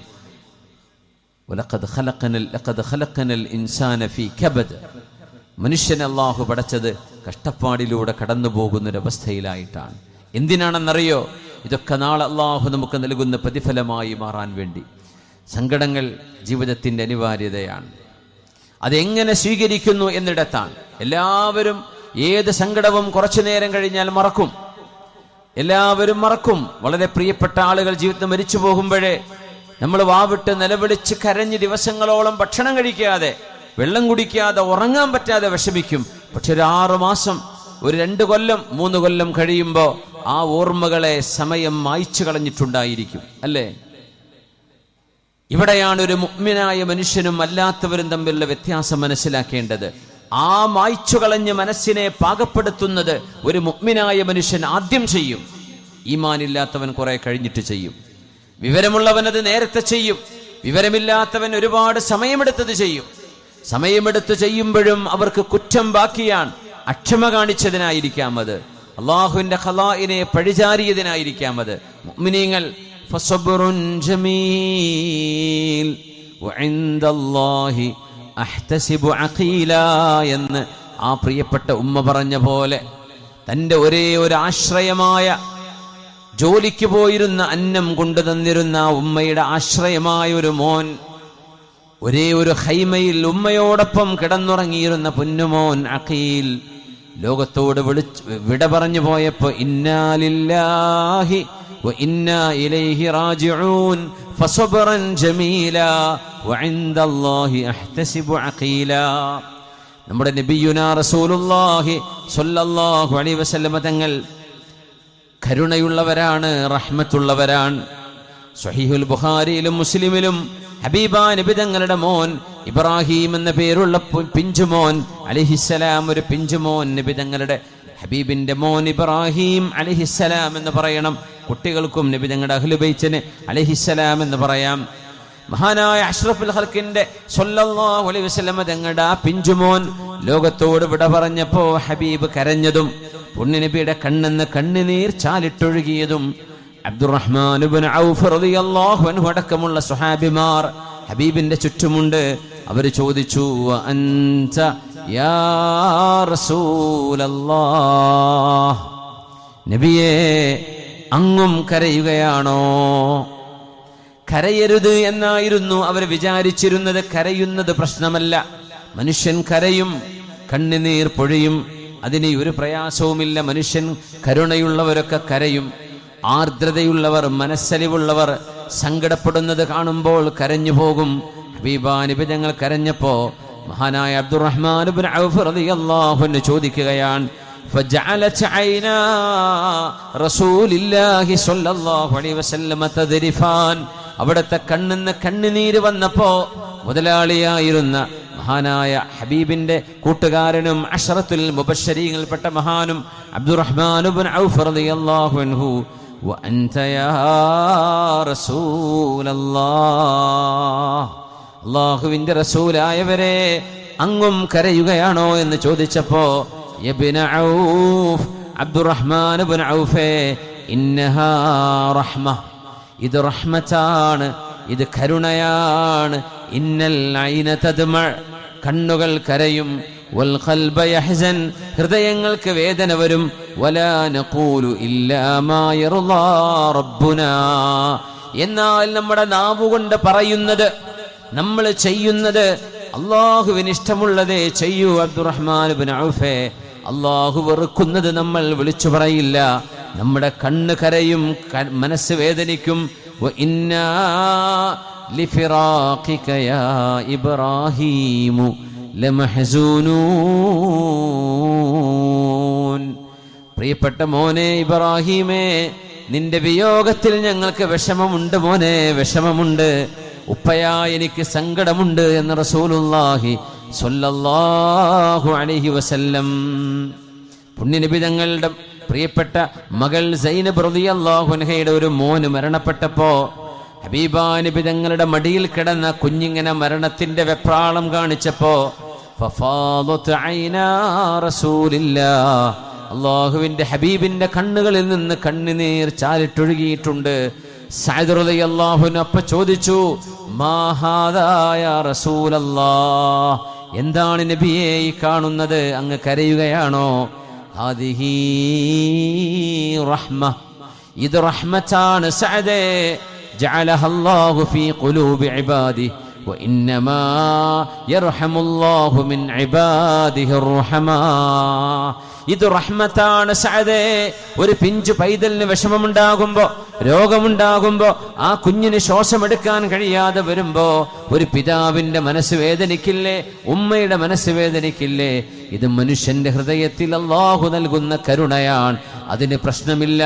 മനുഷ്യനെ അല്ലാഹു പടച്ചത് കഷ്ടപ്പാടിലൂടെ കടന്നു പോകുന്നൊരവസ്ഥയിലായിട്ടാണ്. എന്തിനാണെന്നറിയോ? ഇതൊക്കെ നാളെ അല്ലാഹു നമുക്ക് നൽകുന്ന പ്രതിഫലമായി മാറാൻ വേണ്ടി. സങ്കടങ്ങൾ ജീവിതത്തിൻ്റെ അനിവാര്യതയാണ്. അതെങ്ങനെ സ്വീകരിക്കുന്നു എന്നിടത്താണ്. എല്ലാവരും ഏത് സങ്കടവും കുറച്ചു നേരം കഴിഞ്ഞാൽ മറക്കും. എല്ലാവരും മറക്കും. വളരെ പ്രിയപ്പെട്ട ആളുകൾ ജീവിതത്തിൽ മരിച്ചു പോകുമ്പോഴേ നമ്മൾ വാവിട്ട് നിലവിളിച്ച് കരഞ്ഞ് ദിവസങ്ങളോളം ഭക്ഷണം കഴിക്കാതെ, വെള്ളം കുടിക്കാതെ, ഉറങ്ങാൻ പറ്റാതെ വിഷമിക്കും. പക്ഷെ ഒരു 6 മാസം, ഒരു 2 കൊല്ലം, 3 കൊല്ലം കഴിയുമ്പോൾ ആ ഓർമ്മകളെ സമയം മായ്ച്ചു കളഞ്ഞിട്ടുണ്ടായിരിക്കും, അല്ലേ? ഇവിടെയാണ് ഒരു മുഅ്മിനായ മനുഷ്യനും അല്ലാത്തവരും തമ്മിലുള്ള വ്യത്യാസം മനസ്സിലാക്കേണ്ടത്. ആ മായ്ച്ചു കളഞ്ഞ മനസ്സിനെ പാകപ്പെടുത്തുന്നത് ഒരു മുഅ്മിനായ മനുഷ്യൻ ആദ്യം ചെയ്യും. ഈമാനില്ലാത്തവൻ കുറെ കഴിഞ്ഞിട്ട് ചെയ്യും. വിവരമുള്ളവൻ അത് നേരത്തെ ചെയ്യും. വിവരമില്ലാത്തവൻ ഒരുപാട് സമയമെടുത്തത് ചെയ്യും. സമയമെടുത്ത് ചെയ്യുമ്പോഴും അവർക്ക് കുറ്റം ബാക്കിയാണ്. അക്ഷമ കാണിച്ചതിനായിരിക്കാം അത്, അള്ളാഹുവിന്റെ ഖലാഇനെ പഴിചാരിയതിനായിരിക്കാം അത്. മുഅ്മിനീങ്ങൾ ഫസബ്റുൻ ജമീൽ വഇൻദല്ലാഹി അഹ്തസിബു അഖീല എന്ന് ആ പ്രിയപ്പെട്ട ഉമ്മ പറഞ്ഞ പോലെ, തൻ്റെ ഒരേ ഒരു ആശ്രയമായ, ജോലിക്ക് പോയിരുന്ന അന്നം കൊണ്ടു തന്നിരുന്ന ഉമ്മയുടെ ആശ്രയമായ ഒരു മോൻ, ഒരേ ഒരു ഹൈമയിൽ ഉമ്മയോടൊപ്പം കിടന്നുറങ്ങിയിരുന്ന പൊന്നുമോൻ അഖീൽ ലോകത്തോട് വിട പറഞ്ഞു പോയപ്പോ ഇന്നാ ലില്ലാഹി വ ഇന്നാ ഇലൈഹി റാജിഊൻ ഫസബ്റൻ ജമീലാ വഇൻദല്ലാഹി അഹ്തസിബു അഖീലാ. നമ്മുടെ നബിയുനാ റസൂലുള്ളാഹി സ്വല്ലല്ലാഹു അലൈഹി വസല്ലം തങ്ങൾ കരുണയുള്ളവരാണ്, റഹ്മത്തുള്ളവരാണ്. സ്വഹീഹുൽ ബുഖാരിയിലും മുസ്ലിമിലും ഹബീബാ നബി തങ്ങളുടെ മോൻ ഇബ്രാഹിം എന്ന പേരുള്ള പിഞ്ചുമോൻ അലൈഹിസ്സലാം, ഒരു പിഞ്ചുമോൻ നബി തങ്ങളുടെ ഹബീബിന്റെ മോൻ ഇബ്രാഹിം അലൈഹിസ്സലാം എന്ന് പറയണം. കുട്ടികൾക്കും നബി തങ്ങളുടെ അഹ്ലു ബൈത്തിന് അലൈഹിസ്സലാം എന്ന് പറയാം. മഹാനായ അഷ്റഫുൽ ഖൽഖിന്റെ സ്വല്ലല്ലാഹു അലൈഹി വസല്ലം തങ്ങളുടെ ആ പിഞ്ചുമോൻ ലോകത്തോട് വിട പറഞ്ഞപ്പോ ഹബീബ് കരഞ്ഞതും പുണ്യനബിയുടെ കണ്ണെന്ന് കണ്ണുനീർ ചാലിട്ടൊഴുകിയതും അബ്ദുറഹ്മാൻ ഇബ്നു ഔഫ് റളിയല്ലാഹു അൻഹു അടക്കമുള്ള സ്വഹാബിമാർ ഹബീബിന്റെ ചുറ്റുമുണ്ട്. അവർ ചോദിച്ചു, അൻത യാ റസൂലല്ലാഹ്, നബിയേ അങ്ങും കരയുകയാണോ? കരയരുത് എന്നായിരുന്നു അവർ വിചാരിച്ചിരുന്നത്. കരയുന്നത് പ്രശ്നമല്ല, മനുഷ്യൻ കരയും, കണ്ണുനീർ പൊഴിയും, അതിന് ഒരു പ്രയാസവുമില്ല. മനുഷ്യൻ കരുണയുള്ളവരൊക്കെ കരയും. ആർദ്രതയുള്ളവർ, മനസ്സലിവുള്ളവർ സങ്കടപ്പെടുന്നത് കാണുമ്പോൾ കരഞ്ഞു പോകും. ഹബീബാ നബി തങ്ങൾ കരഞ്ഞപ്പോ മഹാനായ അബ്ദുറഹ്മാൻ ഇബ്നു ഔഫ് റളിയല്ലാഹു അൻഹു ചോദിക്കുകയാണ്, ഫജഅലത് ഐനാ റസൂലില്ലാഹി സ്വല്ലല്ലാഹു അലൈഹി വസല്ലം തദ്രിഫാൻ. അവിടുത്തെ കണ്ണിന്ന് കണ്ണുനീര് വന്നപ്പോ മുതലാളിയായിരുന്ന മഹാനായ ഹബീബിന്റെ കൂട്ടുകാരനും അശ്റത്തുൽ മുബശ്ശരീങ്ങളിൽപ്പെട്ട മഹാനും അബ്ദുറഹ്മാൻ ഇബ്നു ഔഫ് റളിയല്ലാഹു അൻഹു, വഅൻത യാ റസൂലല്ലാഹ്, അല്ലാഹുവിന്റെ റസൂലായവരെ അങ്ങും കരയുകയാണോ എന്ന് ചോദിച്ചപ്പോ ഇബ്നു ഔഫ്, അബ്ദുറഹ്മാൻ ഇബ്നു ഔഫേ, ഇന്നഹാ റഹ്മ, ഇത് റഹ്മത്താണ്, ഇത് കരുണയാണ്. ഇന്നൽ ഐന തദ്മ, കണ്ണുകൾ കരയും, വൽ ഖൽബ യഹ്സൻ, ഹൃദയങ്ങൾക്ക് വേദന വരും. വലാ നഖൂലു ഇല്ലാ മാ യർളാ റബ്ബുനാ, എന്നാൽ നമ്മുടെ നാവുകൊണ്ട് പറയുന്നത്, നമ്മൾ ചെയ്യുന്നത് അല്ലാഹുവിന് ഇഷ്ടമുള്ളതേ ചെയ്യൂ. അബ്ദുറഹ്മാൻ ഇബ്നു ഔഫേ, അല്ലാഹു വെറുക്കുന്നത് നമ്മൾ വിളിച്ചു പറയില്ല. നമ്മുടെ കണ്ണ് കരയും, മനസ്സ് വേദനിക്കും. വഇന്നാ ലിഫിറാഖിക യാ ഇബ്രാഹീമു ലമഹ്സൂനൂൻ, പ്രിയപ്പെട്ട മോനെ ഇബ്രാഹീമേ, നിന്റെ വിയോഗത്തിൽ ഞങ്ങൾക്ക് വിഷമമുണ്ട് മോനെ, വിഷമമുണ്ട്. ഉപ്പയാ എനിക്ക് സങ്കടമുണ്ട് എന്ന് റസൂലുള്ളാഹി സ്വല്ലല്ലാഹു അലൈഹി വസല്ലം. പുണ്യനബി തങ്ങളുടെ പ്രിയപ്പെട്ട മകൾ സൈനബ് റളിയല്ലാഹു അൻഹയുടെ ഒരു മോന് മരണപ്പെട്ടപ്പോ ഹബീബാ നബി തങ്ങളുടെ മടിയിൽ കിടന്ന കുഞ്ഞിങ്ങനെ മരണത്തിന്റെ വെപ്രാളം കാണിച്ചപ്പോ ഫഫാദത് ഐനാ റസൂലില്ലാഹ്, അല്ലാഹുവിന്റെ ഹബീബിന്റെ കണ്ണുകളിൽ നിന്ന് കണ്ണുനീർ ചാലിട്ടൊഴുകിയിട്ടുണ്ട്. സഅദ് റളിയല്ലാഹു അൻഹു അപ്പ ചോദിച്ചു, മാ ഹാദാ യാ റസൂലല്ലാഹ്, എന്താണ് നബിയെ ഈ കാണുന്നത്, അങ്ങ് കരയുകയാണോ? ഹാദിഹി റഹ്മ, ഇത് റഹ്മത്താണ് സഅദേ, ജഅലഹല്ലാഹു ഫീ ഖുലൂബി ഇബാദിഹി വഇന്നമാ യർഹമുല്ലാഹു മിൻ ഇബാദിഹി അർറഹമാ. ഇത് റഹ്മത്താണ് സഅദേ. ഒരു പിഞ്ചു പൈതലിന് വിഷമമുണ്ടാകുമ്പോ, രോഗമുണ്ടാകുമ്പോ, ആ കുഞ്ഞിന് ശ്വാസമെടുക്കാൻ കഴിയാതെ വരുമ്പോ ഒരു പിതാവിന്റെ മനസ്സ് വേദനിക്കില്ലേ? ഉമ്മയുടെ മനസ്സ് വേദനിക്കില്ലേ? ഇത് മനുഷ്യന്റെ ഹൃദയത്തിൽ അല്ലാഹു നൽകുന്ന കരുണയാണ്. അതിന് പ്രശ്നമില്ല.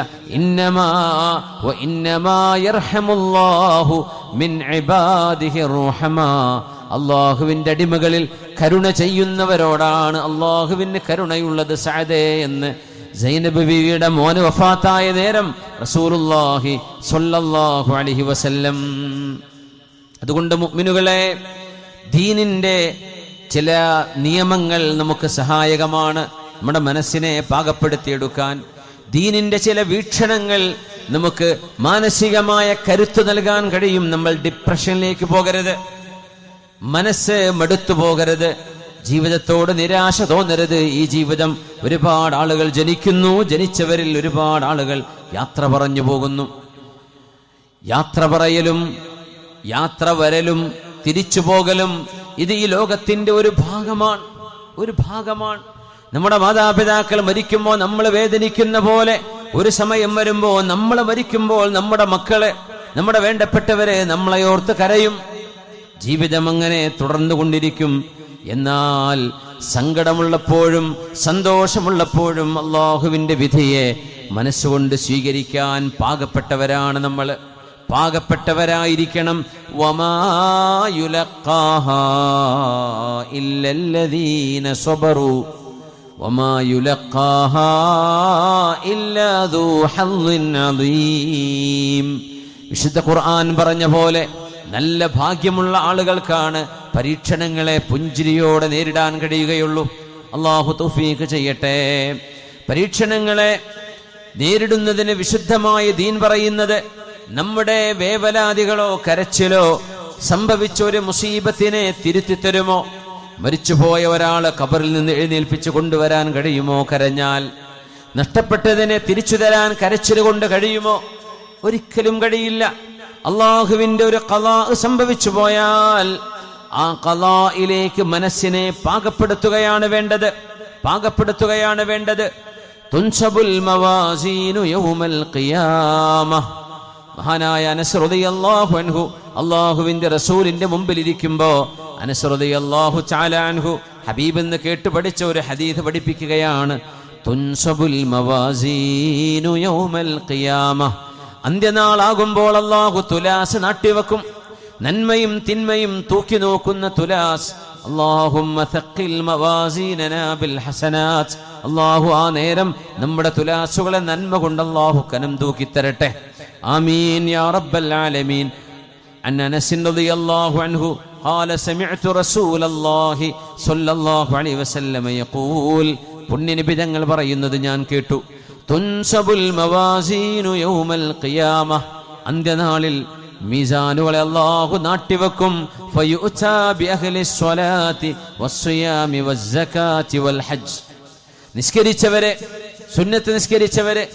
ഇന്നമാ യർഹമുല്ലാഹു മിൻ ഇബാദിഹി റുഹമാ. അള്ളാഹുവിന്റെ അടിമകളിൽ കരുണ ചെയ്യുന്നവരോടാണ് അള്ളാഹുവിന് കരുണയുള്ളത് സഅദേ എന്ന് സൈനബ് ബീവിയുടെ മോന് വഫാത്തായ നേരം റസൂലുള്ളാഹി സ്വല്ലല്ലാഹു അലൈഹി വസല്ലം. അതുകൊണ്ട് മുഅ്മിനുകളെ, ദീനിന്റെ ചില നിയമങ്ങൾ നമുക്ക് സഹായകമാണ് നമ്മുടെ മനസ്സിനെ പാകപ്പെടുത്തിയെടുക്കാൻ. ദീനിന്റെ ചില വീക്ഷണങ്ങൾ നമുക്ക് മാനസികമായ കരുത്ത് നൽകാൻ കഴിയും. നമ്മൾ ഡിപ്രഷനിലേക്ക് പോകരുത്, മനസ്സ് മടുത്തു പോകരുത്, ജീവിതത്തോട് നിരാശ തോന്നരുത്. ഈ ജീവിതം ഒരുപാട് ആളുകൾ ജനിക്കുന്നു, ജനിച്ചവരിൽ ഒരുപാട് ആളുകൾ യാത്ര പറഞ്ഞു പോകുന്നു. യാത്ര പറയലും യാത്ര വരലും തിരിച്ചു പോകലും ഇത് ഈ ലോകത്തിന്റെ ഒരു ഭാഗമാണ്. നമ്മുടെ മാതാപിതാക്കൾ മരിക്കുമ്പോൾ നമ്മൾ വേദനിക്കുന്ന പോലെ ഒരു സമയം വരുമ്പോൾ നമ്മൾ മരിക്കുമ്പോൾ നമ്മുടെ മക്കളെ, നമ്മുടെ വേണ്ടപ്പെട്ടവരെ നമ്മളെയോർത്ത് കരയും. ജീവിതം അങ്ങനെ തുടർന്നു കൊണ്ടിരിക്കും. എന്നാൽ സങ്കടമുള്ളപ്പോഴും സന്തോഷമുള്ളപ്പോഴും അള്ളാഹുവിന്റെ വിധിയെ മനസ്സുകൊണ്ട് സ്വീകരിക്കാൻ പാകപ്പെട്ടവരാണ് നമ്മൾ. പാകപ്പെട്ടവരായിരിക്കണം. വമാ യുലഖാഹാ ഇല്ലല്ലദീന സ്വബറു വമാ യുലഖാഹാ ഇല്ലാ ദൂ ഹദ്ദിൻ അദീം. വിശുദ്ധ ഖുർആൻ പറഞ്ഞ പോലെ നല്ല ഭാഗ്യമുള്ള ആളുകൾക്കാണ് പരീക്ഷണങ്ങളെ പുഞ്ചിരിയോടെ നേരിടാൻ കഴിയുകയുള്ളൂ. അല്ലാഹു തൗഫീഖ് ചെയ്യട്ടെ. പരീക്ഷണങ്ങളെ നേരിടുന്നതിന് വിശുദ്ധമായ ദീൻ പറയുന്നത് നമ്മുടെ വേവലാതികളോ കരച്ചിലോ സംഭവിച്ച ഒരു മുസീബത്തിനെ തിരുത്തി തരുമോ? മരിച്ചുപോയ ഒരാളെ ഖബറിൽ നിന്ന് എഴുന്നേൽപ്പിച്ചു കൊണ്ടുവരാൻ കഴിയുമോ കരഞ്ഞാൽ? നഷ്ടപ്പെട്ടതിനെ തിരിച്ചു തരാൻ കരച്ചിൽ കൊണ്ട് കഴിയുമോ? ഒരിക്കലും കഴിയില്ല. അള്ളാഹുവിന്റെ ഒരു ഖളാ സംഭവിച്ചു പോയാൽ ആ ഖളായിലേക്ക് മനസ്സിനെ പാകപ്പെടുത്തുകയാണ് വേണ്ടത്. തുൻസബുൽ മവാസീനു യൗമൽ ഖിയാമഹ്. മഹാനായ അനസ് റളിയല്ലാഹു അൻഹു അള്ളാഹുവിന്റെ റസൂലിന്റെ മുമ്പിൽ ഇരിക്കുമ്പോ അനസ് റളിയല്ലാഹു തആല അൻഹു ഹബീബ് എന്ന് കേട്ട് പഠിച്ച ഒരു ഹദീസ് പഠിപ്പിക്കുകയാണ്. തുൻസബുൽ മവാസീനു യൗമൽ ഖിയാമഹ്. അന്ത്യനാളാകുമ്പോൾ അല്ലാഹു തുലാസ് നാട്ടിവെക്കും. നന്മയും തിന്മയും തൂക്കി നോക്കുന്ന തുലാസ്. അല്ലാഹുമ്മ തഖിൽ മവാസീനനാ ബിൽ ഹസനാത്ത്. അല്ലാഹു ആ നേരം നമ്മുടെ തുലാസുകളെ നന്മ കൊണ്ട് അല്ലാഹു കനം തൂക്കി തരട്ടെ. ആമീൻ യാ റബ്ബൽ ആലമീൻ. അൻ അനസ് റളിയല്ലാഹു അൻഹു ഖാല സമിഅ്തു റസൂലല്ലാഹി സ്വല്ലല്ലാഹു അലൈഹി വസല്ലം യഖൂൽ. പുണ്യനബി തങ്ങൾ പറയുന്നത് ഞാൻ കേട്ടു. തുൻസബുൽ മവാസീനു യൗമൽ ഖിയാമഹ്. അന്ത്യനാളിൽ മീസാനുകളെ അല്ലാഹു നാട്ടിവെക്കും. ഫയുഅതാ ബിഅഹ്ലിസ് സ്വലാത്തി വസ്സിയാമി വസ്സകാത്തി വൽ ഹജ്ജ്. നിസ്കരിച്ചവരെ, സുന്നത്ത് നിസ്കരിച്ചവരെ,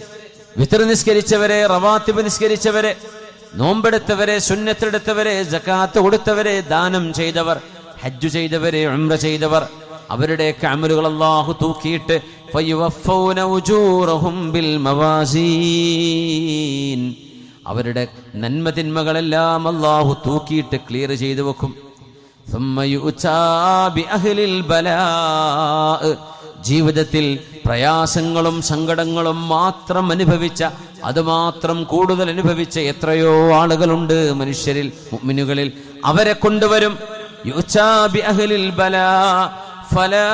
വിത്ർ നിസ്കരിച്ചവരെ, റവാത്തിബ് നിസ്കരിച്ചവരെ, നോമ്പെടുത്തവരെ, സുന്നത്തെടുത്തവരെ, സകാത്ത് കൊടുത്തവരെ, ദാനം ചെയ്തവർ, ഹജ്ജ് ചെയ്തവരെ, ഉംറ ചെയ്തവർ, അവരുടെയൊക്കെ അമലുകൾ അല്ലാഹു തൂക്കിയിട്ട് ഫയുവഫൗന ഉജൂറഹും ബിൽ മവാസീൻ. അവരുടെ നന്മ തിന്മകളെല്ലാം അല്ലാഹു തൂക്കിയിട്ട് ക്ലിയർ ചെയ്തു വെക്കും. ثم يؤتى بأهل البلاء. ജീവിതത്തിൽ പ്രയാസങ്ങളും സങ്കടങ്ങളും മാത്രം അനുഭവിച്ച, അതുമാത്രം കൂടുതൽ അനുഭവിച്ച എത്രയോ ആളുകളുണ്ട് മനുഷ്യരിൽ, മുഅ്മിനുകളിൽ. അവരെ കൊണ്ടുവരും. യുഅ്താ ബിഅഹ്ലിൽ ബലാ ഫലാ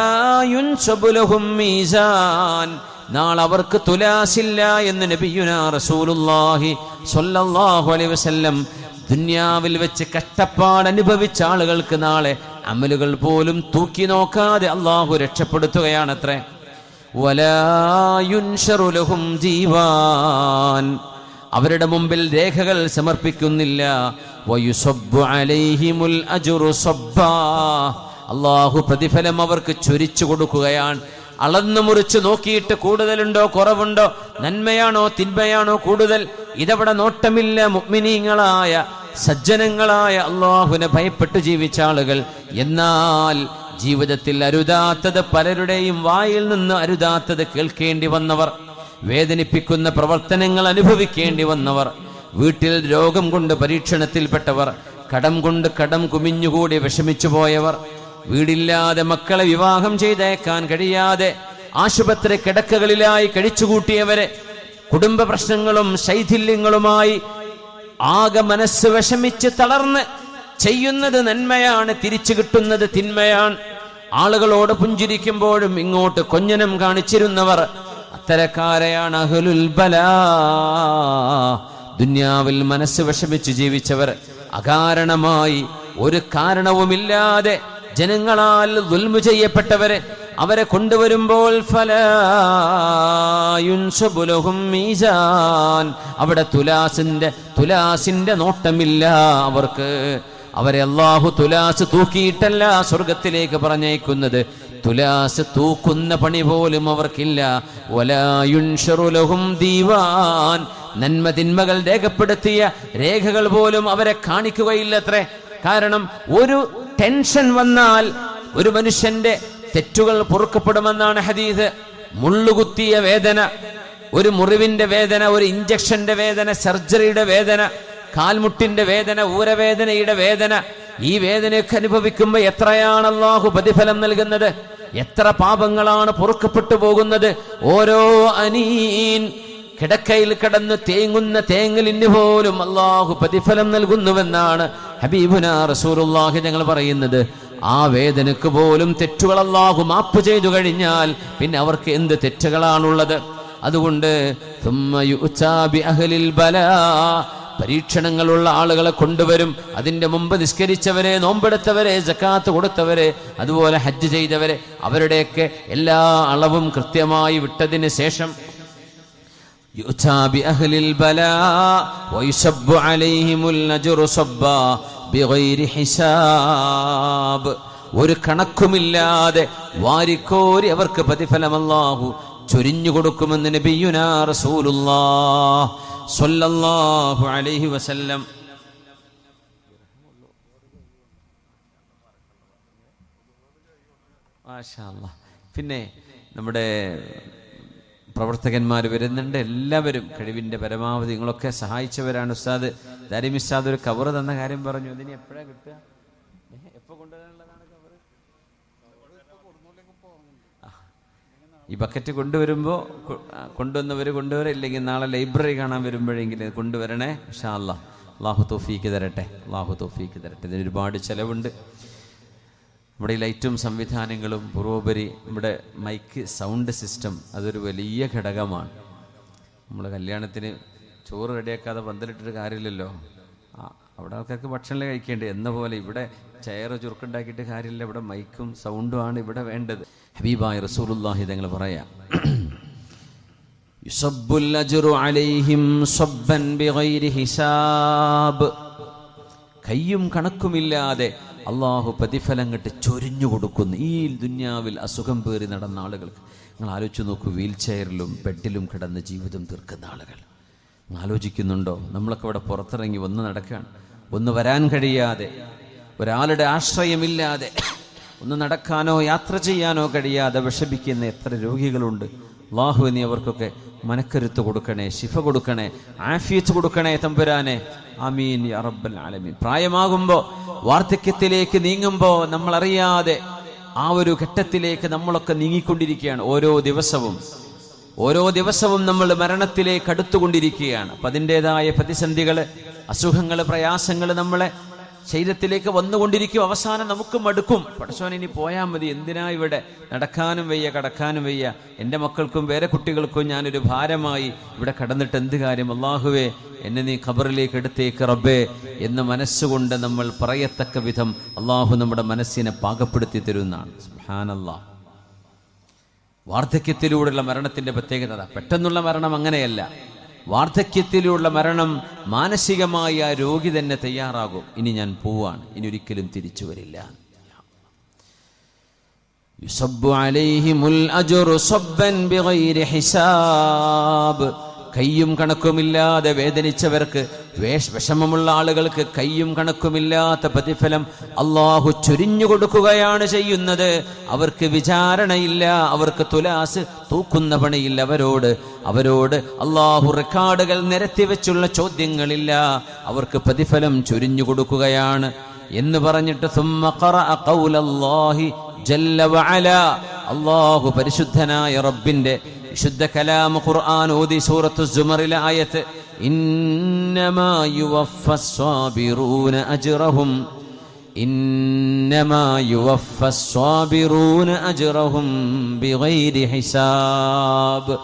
യുൻസബു ലഹും മീസാൻ. നാളെ അവർക്ക് തുലാസില്ല എന്ന് നബിയുനാ റസൂലുള്ളാഹി സ്വല്ലല്ലാഹു അലൈഹി വസല്ലം. ദുനിയാവിൽ വെച്ച് കഷ്ടപ്പാട് അനുഭവിച്ച ആളുകൾക്ക് നാളെ അമലുകൾ പോലും തൂക്കി നോക്കാതെ അല്ലാഹു രക്ഷപ്പെടുത്തുകയാണത്രേ. വലാ യുൻശറു ലഹും ദീവാൻ. അവരുടെ മുമ്പിൽ രേഖകൾ സമർപ്പിക്കുന്നില്ല. വയുസബ്ബു അലൈഹിമുൽ അജ്റു സബ്ബാ. അല്ലാഹു പ്രതിഫലം അവർക്ക് ചൊരിച്ചു കൊടുക്കുകയാണ്. അളന്നു മുറിച്ച് നോക്കിയിട്ട് കൂടുതലുണ്ടോ കുറവുണ്ടോ, നന്മയാണോ തിന്മയാണോ കൂടുതൽ, ഇതവിടെ നോട്ടമില്ല. മുഅ്മിനീങ്ങളായ സജ്ജനങ്ങളായ അല്ലാഹുവിനെ ഭയപ്പെട്ട് ജീവിച്ച ആളുകൾ. എന്നാൽ ജീവിതത്തിൽ അരുതാത്തത് പലരുടെയും വായിൽ നിന്ന് അരുതാത്തത് കേൾക്കേണ്ടി വന്നവർ, വേദനിപ്പിക്കുന്ന പ്രവർത്തനങ്ങൾ അനുഭവിക്കേണ്ടി വന്നവർ, വീട്ടിൽ രോഗം കൊണ്ട് പരീക്ഷണത്തിൽപ്പെട്ടവർ, കടം കൊണ്ട് കടം കുമിഞ്ഞുകൂടി വിഷമിച്ചു പോയവർ, വീടില്ലാതെ മക്കളെ വിവാഹം ചെയ്തേക്കാൻ കഴിയാതെ ആശുപത്രി കിടക്കകളിലായി കഴിച്ചുകൂട്ടിയവരെ, കുടുംബ പ്രശ്നങ്ങളും ശൈഥില്യങ്ങളുമായി ആകെ മനസ്സ് വിഷമിച്ച് തളർന്ന് ചെയ്യുന്നത് നന്മയാണ്, തിരിച്ചു കിട്ടുന്നത് തിന്മയാണ്. ആളുകളോട് പുഞ്ചിരിക്കുമ്പോഴും ഇങ്ങോട്ട് കൊഞ്ഞനം കാണിച്ചിരുന്നവർ, അത്തരക്കാരെയാണ് അഹ്ലുൽ ബലാ. ദുന്യാവിൽ മനസ്സ് വിഷമിച്ച് ജീവിച്ചവർ, അകാരണമായി ഒരു കാരണവുമില്ലാതെ ജനങ്ങളാൽ ദുൽമു ചെയ്യപ്പെട്ടവരെ അവരെ കൊണ്ടുവരുമ്പോൾ ഫലാ യുൻസബു ലഹും മീസാൻ, അവിടെ തുലാസിന്റെ നോട്ടമില്ല അവർക്ക്. അവരെ അല്ലാഹു തുലാസ് തൂക്കിയിട്ടല്ല സ്വർഗത്തിലേക്ക് പറഞ്ഞയക്കുന്നത്, തുലാസ് തൂക്കുന്ന പണി പോലും അവർക്കില്ല. വലാ യുൻശറു ലഹും ദീവാൻ, നന്മ തിന്മകൾ രേഖപ്പെടുത്തിയ രേഖകൾ പോലും അവരെ കാണിക്കുകയില്ലത്രേ. കാരണം ഒരു ടെൻഷൻ വന്നാൽ ഒരു മനുഷ്യന്റെ തെറ്റുകൾ പൊറുക്കപ്പെടുമെന്നാണ് ഹദീസ്. മുള്ളുകുത്തിയ വേദന, ഒരു മുറിവിന്റെ വേദന, ഒരു ഇഞ്ചക്ഷന്റെ വേദന, സർജറിയുടെ വേദന, കാൽമുട്ടിന്റെ വേദന, ഊരവേദനയുടെ വേദന, ഈ വേദനയൊക്കെ അനുഭവിക്കുമ്പോൾ എത്രയാണ് അല്ലാഹു പ്രതിഫലം നൽകുന്നത്, എത്ര പാപങ്ങളാണ് പൊറുക്കപ്പെട്ടു പോകുന്നത്. ഓരോ അനീൻ കിടക്കയിൽ കിടന്ന് തേങ്ങുന്ന തേങ്ങലിന് പോലും അല്ലാഹു പ്രതിഫലം നൽകുന്നുവെന്നാണ് ഹബീബുനാ റസൂലുള്ളാഹി ഞങ്ങൾ പറയുന്നത്. ആ വേദനക്ക് പോലും തെറ്റുകൾ അല്ലാഹു മാപ്പ് ചെയ്തു കഴിഞ്ഞാൽ പിന്നെ അവർക്ക് എന്ത് തെറ്റുകളാണുള്ളത്? അതുകൊണ്ട് പരീക്ഷണങ്ങളുള്ള ആളുകളെ കൊണ്ടുവരും. അതിന്റെ മുമ്പ് നിസ്കരിച്ചവരെ, നോമ്പെടുത്തവരെ, സക്കാത്ത് കൊടുത്തവരെ, അതുപോലെ ഹജ്ജ് ചെയ്തവരെ, അവരുടെയൊക്കെ എല്ലാ അളവും കൃത്യമായി വിട്ടതിന് ശേഷം യുഅ്താ ബിഅഹ്ലിൽ ബലാ വയുസബ്ബു അലൈഹിമുൽ അജ്റു സബ്ബാ ബിഗൈരി ഹിസാബ്. ഒരു കണക്കുമില്ലാതെ വാരിക്കോരി അവർക്ക് പ്രതിഫലം അല്ലാഹു ചൊരിഞ്ഞു കൊടുക്കുമെന്ന് നബിയുനാ റസൂലുള്ളാഹ് സ്വല്ലല്ലാഹു അലൈഹി വസല്ലം. മാഷാ അല്ലാഹ്. പിന്നെ നമ്മുടെ പ്രവർത്തകന്മാർ വരുന്നുണ്ട്. എല്ലാവരും കഴിവിന്റെ പരമാവധി നിങ്ങളൊക്കെ സഹായിച്ചവരാണ്. ഉസ്താദ് ദാരിമി ഉസ്താദ് ഒരു കവർ തന്ന കാര്യം പറഞ്ഞു. ഇതിന് എപ്പോഴാണ് കിട്ടുക? എപ്പോൾ കൊണ്ടുവരാനുള്ളതാണ് കവർ? ഈ ബക്കറ്റ് കൊണ്ടുവരുമ്പോൾ കൊണ്ടുവരില്ലെങ്കിൽ നാളെ ലൈബ്രറി കാണാൻ വരുമ്പോഴെങ്കിലും കൊണ്ടുവരണേ ഇൻഷാ അല്ലാഹ്. അല്ലാഹു തൗഫീക്ക് തരട്ടെ, അല്ലാഹു തൗഫീക്ക് തരട്ടെ. ഇതിന് ഒരുപാട് ചെലവുണ്ട്. നമ്മുടെ ഈ ലൈറ്റും സംവിധാനങ്ങളും പൂർവോപരി നമ്മുടെ മൈക്ക് സൗണ്ട് സിസ്റ്റം അതൊരു വലിയ ഘടകമാണ്. നമ്മൾ കല്യാണത്തിന് ചോറ് റെഡിയാക്കാതെ പന്തലിട്ടിട്ട് കാര്യമില്ലല്ലോ. അവിടെ ആൾക്കാർക്ക് ഭക്ഷണം കഴിക്കേണ്ടത് എന്ന പോലെ ഇവിടെ ചെയറ് ചുരുക്കുണ്ടാക്കിയിട്ട് കാര്യമില്ല. ഇവിടെ മൈക്കും സൗണ്ടുമാണ് ഇവിടെ വേണ്ടത്. ഹബീബായ റസൂലുള്ളാഹി തങ്ങൾ പറയാം, യുസബ്ബുൽ അജ്റു അലൈഹിം സബ്ബൻ ബിഗൈരി ഹിസാബ്. കയ്യും കണക്കുമില്ലാതെ അള്ളാഹു പ്രതിഫലം കെട്ട് ചൊരിഞ്ഞു കൊടുക്കുന്നു ഈ ദുന്യാവിൽ അസുഖം പേറി നടന്ന ആളുകൾക്ക്. നിങ്ങൾ ആലോചിച്ച് നോക്കൂ, വീൽ ചെയറിലും ബെഡിലും കിടന്ന് ജീവിതം തീർക്കുന്ന ആളുകൾ. നിങ്ങൾ ആലോചിക്കുന്നുണ്ടോ? നമ്മളൊക്കെ ഇവിടെ പുറത്തിറങ്ങി ഒന്ന് നടക്കുകയാണ്, ഒന്ന് വരാൻ കഴിയാതെ, ഒരാളുടെ ആശ്രയമില്ലാതെ, ഒന്ന് നടക്കാനോ യാത്ര ചെയ്യാനോ കഴിയാതെ വിഷമിക്കുന്ന എത്ര രോഗികളുണ്ട്. അല്ലാഹു നീ അവർക്കൊക്കെ മനക്കരുത്ത് കൊടുക്കണേ, ശിഫ കൊടുക്കണേ, ആഫിയത്ത് കൊടുക്കണേ തമ്പുരാനെ. ആമീൻ യാ റബ്ബൽ ആലമീൻ. പ്രായമാകുമ്പോൾ, വാർദ്ധക്യത്തിലേക്ക് നീങ്ങുമ്പോൾ നമ്മളറിയാതെ ആ ഒരു ഘട്ടത്തിലേക്ക് നമ്മളൊക്കെ നീങ്ങിക്കൊണ്ടിരിക്കുകയാണ്. ഓരോ ദിവസവും നമ്മൾ മരണത്തിലേക്ക് അടുത്തുകൊണ്ടിരിക്കുകയാണ്. അപ്പം അതിൻ്റെതായ പ്രതിസന്ധികൾ, അസുഖങ്ങൾ, പ്രയാസങ്ങൾ നമ്മളെ ശരീരത്തിലേക്ക് വന്നുകൊണ്ടിരിക്കും. അവസാനം നമുക്ക് മടുക്കും. പടച്ചോൻ ഇനി പോയാൽ മതി, എന്തിനാ ഇവിടെ നടക്കാനും വയ്യ, കടക്കാനും വയ്യ, എൻ്റെ മക്കൾക്കും വേറെ കുട്ടികൾക്കും ഞാനൊരു ഭാരമായി ഇവിടെ കടന്നിട്ട് എന്ത് കാര്യം? അല്ലാഹുവേ എന്നെ നീ ഖബറിലേക്ക് എടുത്തേക്ക് റബ്ബേ എന്ന് മനസ്സുകൊണ്ട് നമ്മൾ പറയത്തക്ക വിധം അല്ലാഹു നമ്മുടെ മനസ്സിനെ പാകപ്പെടുത്തി തരുന്നതാണ്. സുബ്ഹാനല്ലാഹ്. വാർദ്ധക്യത്തിലൂടെയുള്ള മരണത്തിന്റെ പ്രത്യേകത പെട്ടെന്നുള്ള മരണം അങ്ങനെയല്ല. വാർദ്ധക്യത്തിലുള്ള മരണം മാനസികമായി ആ രോഗി തന്നെ തയ്യാറാകും, ഇനി ഞാൻ പോവാണ്, ഇനി ഒരിക്കലും തിരിച്ചു വരില്ല. യുസബ്ബു അലൈഹിമുൽ അജ്റു സബ്ബൻ ബിഗൈരി ഹിസാബ്. കയ്യും കണക്കുമില്ലാതെ വേദനിച്ചവർക്ക്, വിഷമമുള്ള ആളുകൾക്ക് കയ്യും കണക്കുമില്ലാത്ത പ്രതിഫലം അള്ളാഹു ചൊരിഞ്ഞു കൊടുക്കുകയാണ് ചെയ്യുന്നത്. അവർക്ക് വിചാരണയില്ല, അവർക്ക് തുലാസ് തൂക്കുന്ന പണിയില്ല. അവരോട് അള്ളാഹു റെക്കോർഡുകൾ നിരത്തി വെച്ചുള്ള ചോദ്യങ്ങളില്ല, അവർക്ക് പ്രതിഫലം ചൊരിഞ്ഞു കൊടുക്കുകയാണ് എന്ന് പറഞ്ഞിട്ട് സുമ്മ ഖറഅ ഖൗലല്ലാഹി ജല്ല വഅലാ, അള്ളാഹു പരിശുദ്ധനായ റബ്ബിന്റെ വിശുദ്ധ കലാം ഖുർആൻ ഓതി സൂറത്തു സുമറിലെ ആയത്ത് ഇന്നമാ യുവഫസ്സാബിറൂന അജ്റഹും ബിഗൈരി ഹിസാബ്.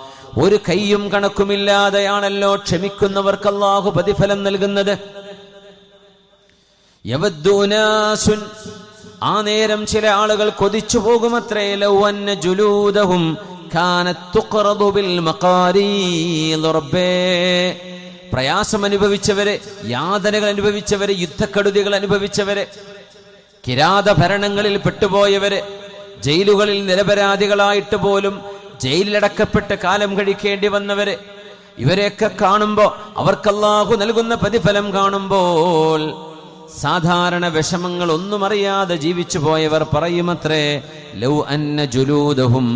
ഒരു കയ്യും കണക്കുമില്ലാതെയാണല്ലോ ക്ഷമിക്കുന്നവർക്ക് അല്ലാഹു പ്രതിഫലം നൽകുന്നത്. യവദ്ദുനാസുൻ, ആ നേരം ചില ആളുകൾ കൊതിച്ചു പോകുമത്രേ, ലൗ അന്ന ജുലൂദഹും കാനത് തുഖറദു ബിൽ മഖാരീദ്. റബ്ബേ, പ്രയാസം അനുഭവിച്ചവരെ, യാതനകൾ അനുഭവിച്ചവരെ, യുദ്ധക്കെടുതികൾ അനുഭവിച്ചവരെ, കിരാത ഭരണങ്ങളിൽ പെട്ടുപോയവരെ, ജയിലുകളിൽ നിരപരാധികളായിട്ട് പോലും ജയിലിലടക്കപ്പെട്ട് കാലം കഴിക്കേണ്ടി വന്നവരെ, ഇവരെയൊക്കെ കാണുമ്പോൾ, അവർക്ക് അല്ലാഹു നൽകുന്ന പ്രതിഫലം കാണുമ്പോൾ സാധാരണ വിഷമങ്ങൾ ഒന്നും അറിയാതെ ജീവിച്ചു പോയവർ പറയുമത്രേ, ലൗ അന്ന ജുലൂദഹും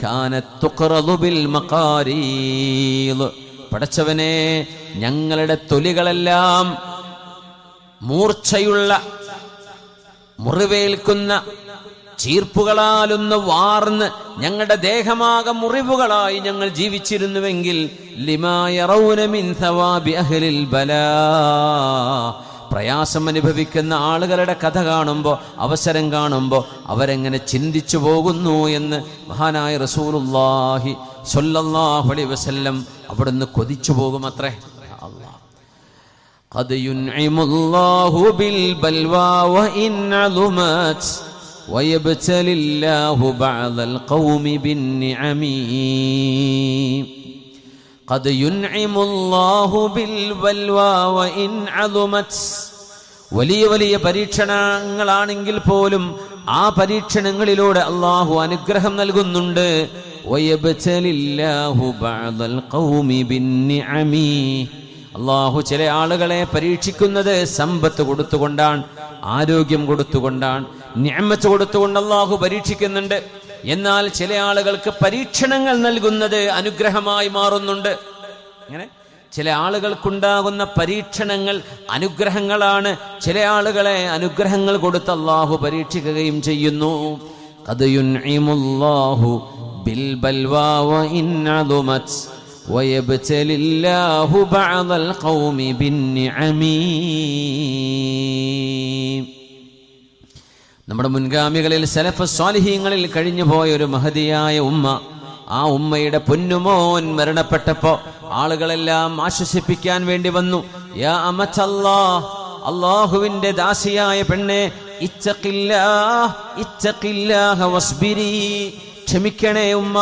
കാനത് തുഖറദു ബിൽ മഖാരീദ്. പടച്ചവനെ, ഞങ്ങളുടെ തൊലികളെല്ലാം മൂർച്ചയുള്ള, മുറിവേൽക്കുന്ന ചീർപ്പുകളാലൊന്ന് വാർന്ന് ഞങ്ങളുടെ ദേഹമാകെ മുറിവുകളായി ഞങ്ങൾ ജീവിച്ചിരുന്നുവെങ്കിൽ, ലിമാ യറൗന മിൻ സവാബി അഹ്ലിൽ ബലാ, പ്രയാസം അനുഭവിക്കുന്ന ആളുകളുടെ കഥ കാണുമ്പോൾ, അവസരം കാണുമ്പോൾ അവരെങ്ങനെ ചിന്തിച്ചു പോകുന്നു എന്ന് മഹാനായ റസൂലുള്ളാഹി സ്വല്ലല്ലാഹു അലൈഹി വസല്ലം അവിടുന്ന് കൊതിച്ചു പോകുമത്രേ. അല്ലാഹ് ഖദ് യുൻഇമുല്ലാഹു ബിൽ ബൽവാ വഇൻ അളുമത് വയബ്തലില്ലാഹു ബഅദൽ ഖൗമി ബിന്നിഅമി. ഖദ് യുൻഇമുല്ലാഹു ബിൽ ബൽവാ വഇൻ അളുമത്. വലിയ വലിയ പരീക്ഷണങ്ങളാണെങ്കിൽ പോലും ആ പരീക്ഷണങ്ങളിലൂടെ അള്ളാഹു അനുഗ്രഹം നൽകുന്നുണ്ട്. വയബ്തലില്ലാഹു ബഅദൽ ഖൗമി ബിന്നിഅമി. അള്ളാഹു ചില ആളുകളെ പരീക്ഷിക്കുന്നത് സമ്പത്ത് കൊടുത്തുകൊണ്ടാണ്, ആരോഗ്യം കൊടുത്തുകൊണ്ടാണ്, നിഅമത്ത് കൊടുത്തുകൊണ്ട് അള്ളാഹു പരീക്ഷിക്കുന്നുണ്ട്. എന്നാൽ ചില ആളുകൾക്ക് പരീക്ഷണങ്ങൾ നൽകുന്നത് അനുഗ്രഹമായി മാറുന്നുണ്ട്. അങ്ങനെ ചില ആളുകൾക്കുണ്ടാകുന്ന പരീക്ഷണങ്ങൾ അനുഗ്രഹങ്ങളാണ്. ചില ആളുകളെ അനുഗ്രഹങ്ങൾ കൊടുത്ത് അല്ലാഹു പരീക്ഷിക്കുകയും ചെയ്യുന്നു. ഖദ് യുൻഇമുല്ലാഹു ബിൽ ബൽവാ വഇൻ അളുമത് വയബ്തലില്ലാഹു ബഅദൽ ഖൗമി ബിന്നിഅമി. നമ്മുടെ മുൻഗാമികളിൽ സലഫ് സ്വാലിഹീങ്ങളിൽ കഴിഞ്ഞു പോയ ഒരു മഹദിയായ ഉമ്മ, ആ ഉമ്മയുടെ പൊന്നുമോൻ മരണപ്പെട്ടപ്പോ ആളുകളെല്ലാം ആശ്വസിപ്പിക്കാൻ വേണ്ടി വന്നു. യാ അമത്തല്ലാഹ്, അല്ലാഹുവിന്റെ ദാസിയായ പെണ്ണെ, ഇത്തഖില്ലാഹ വസ്ബിരി, ക്ഷമിക്കണേ ഉമ്മ,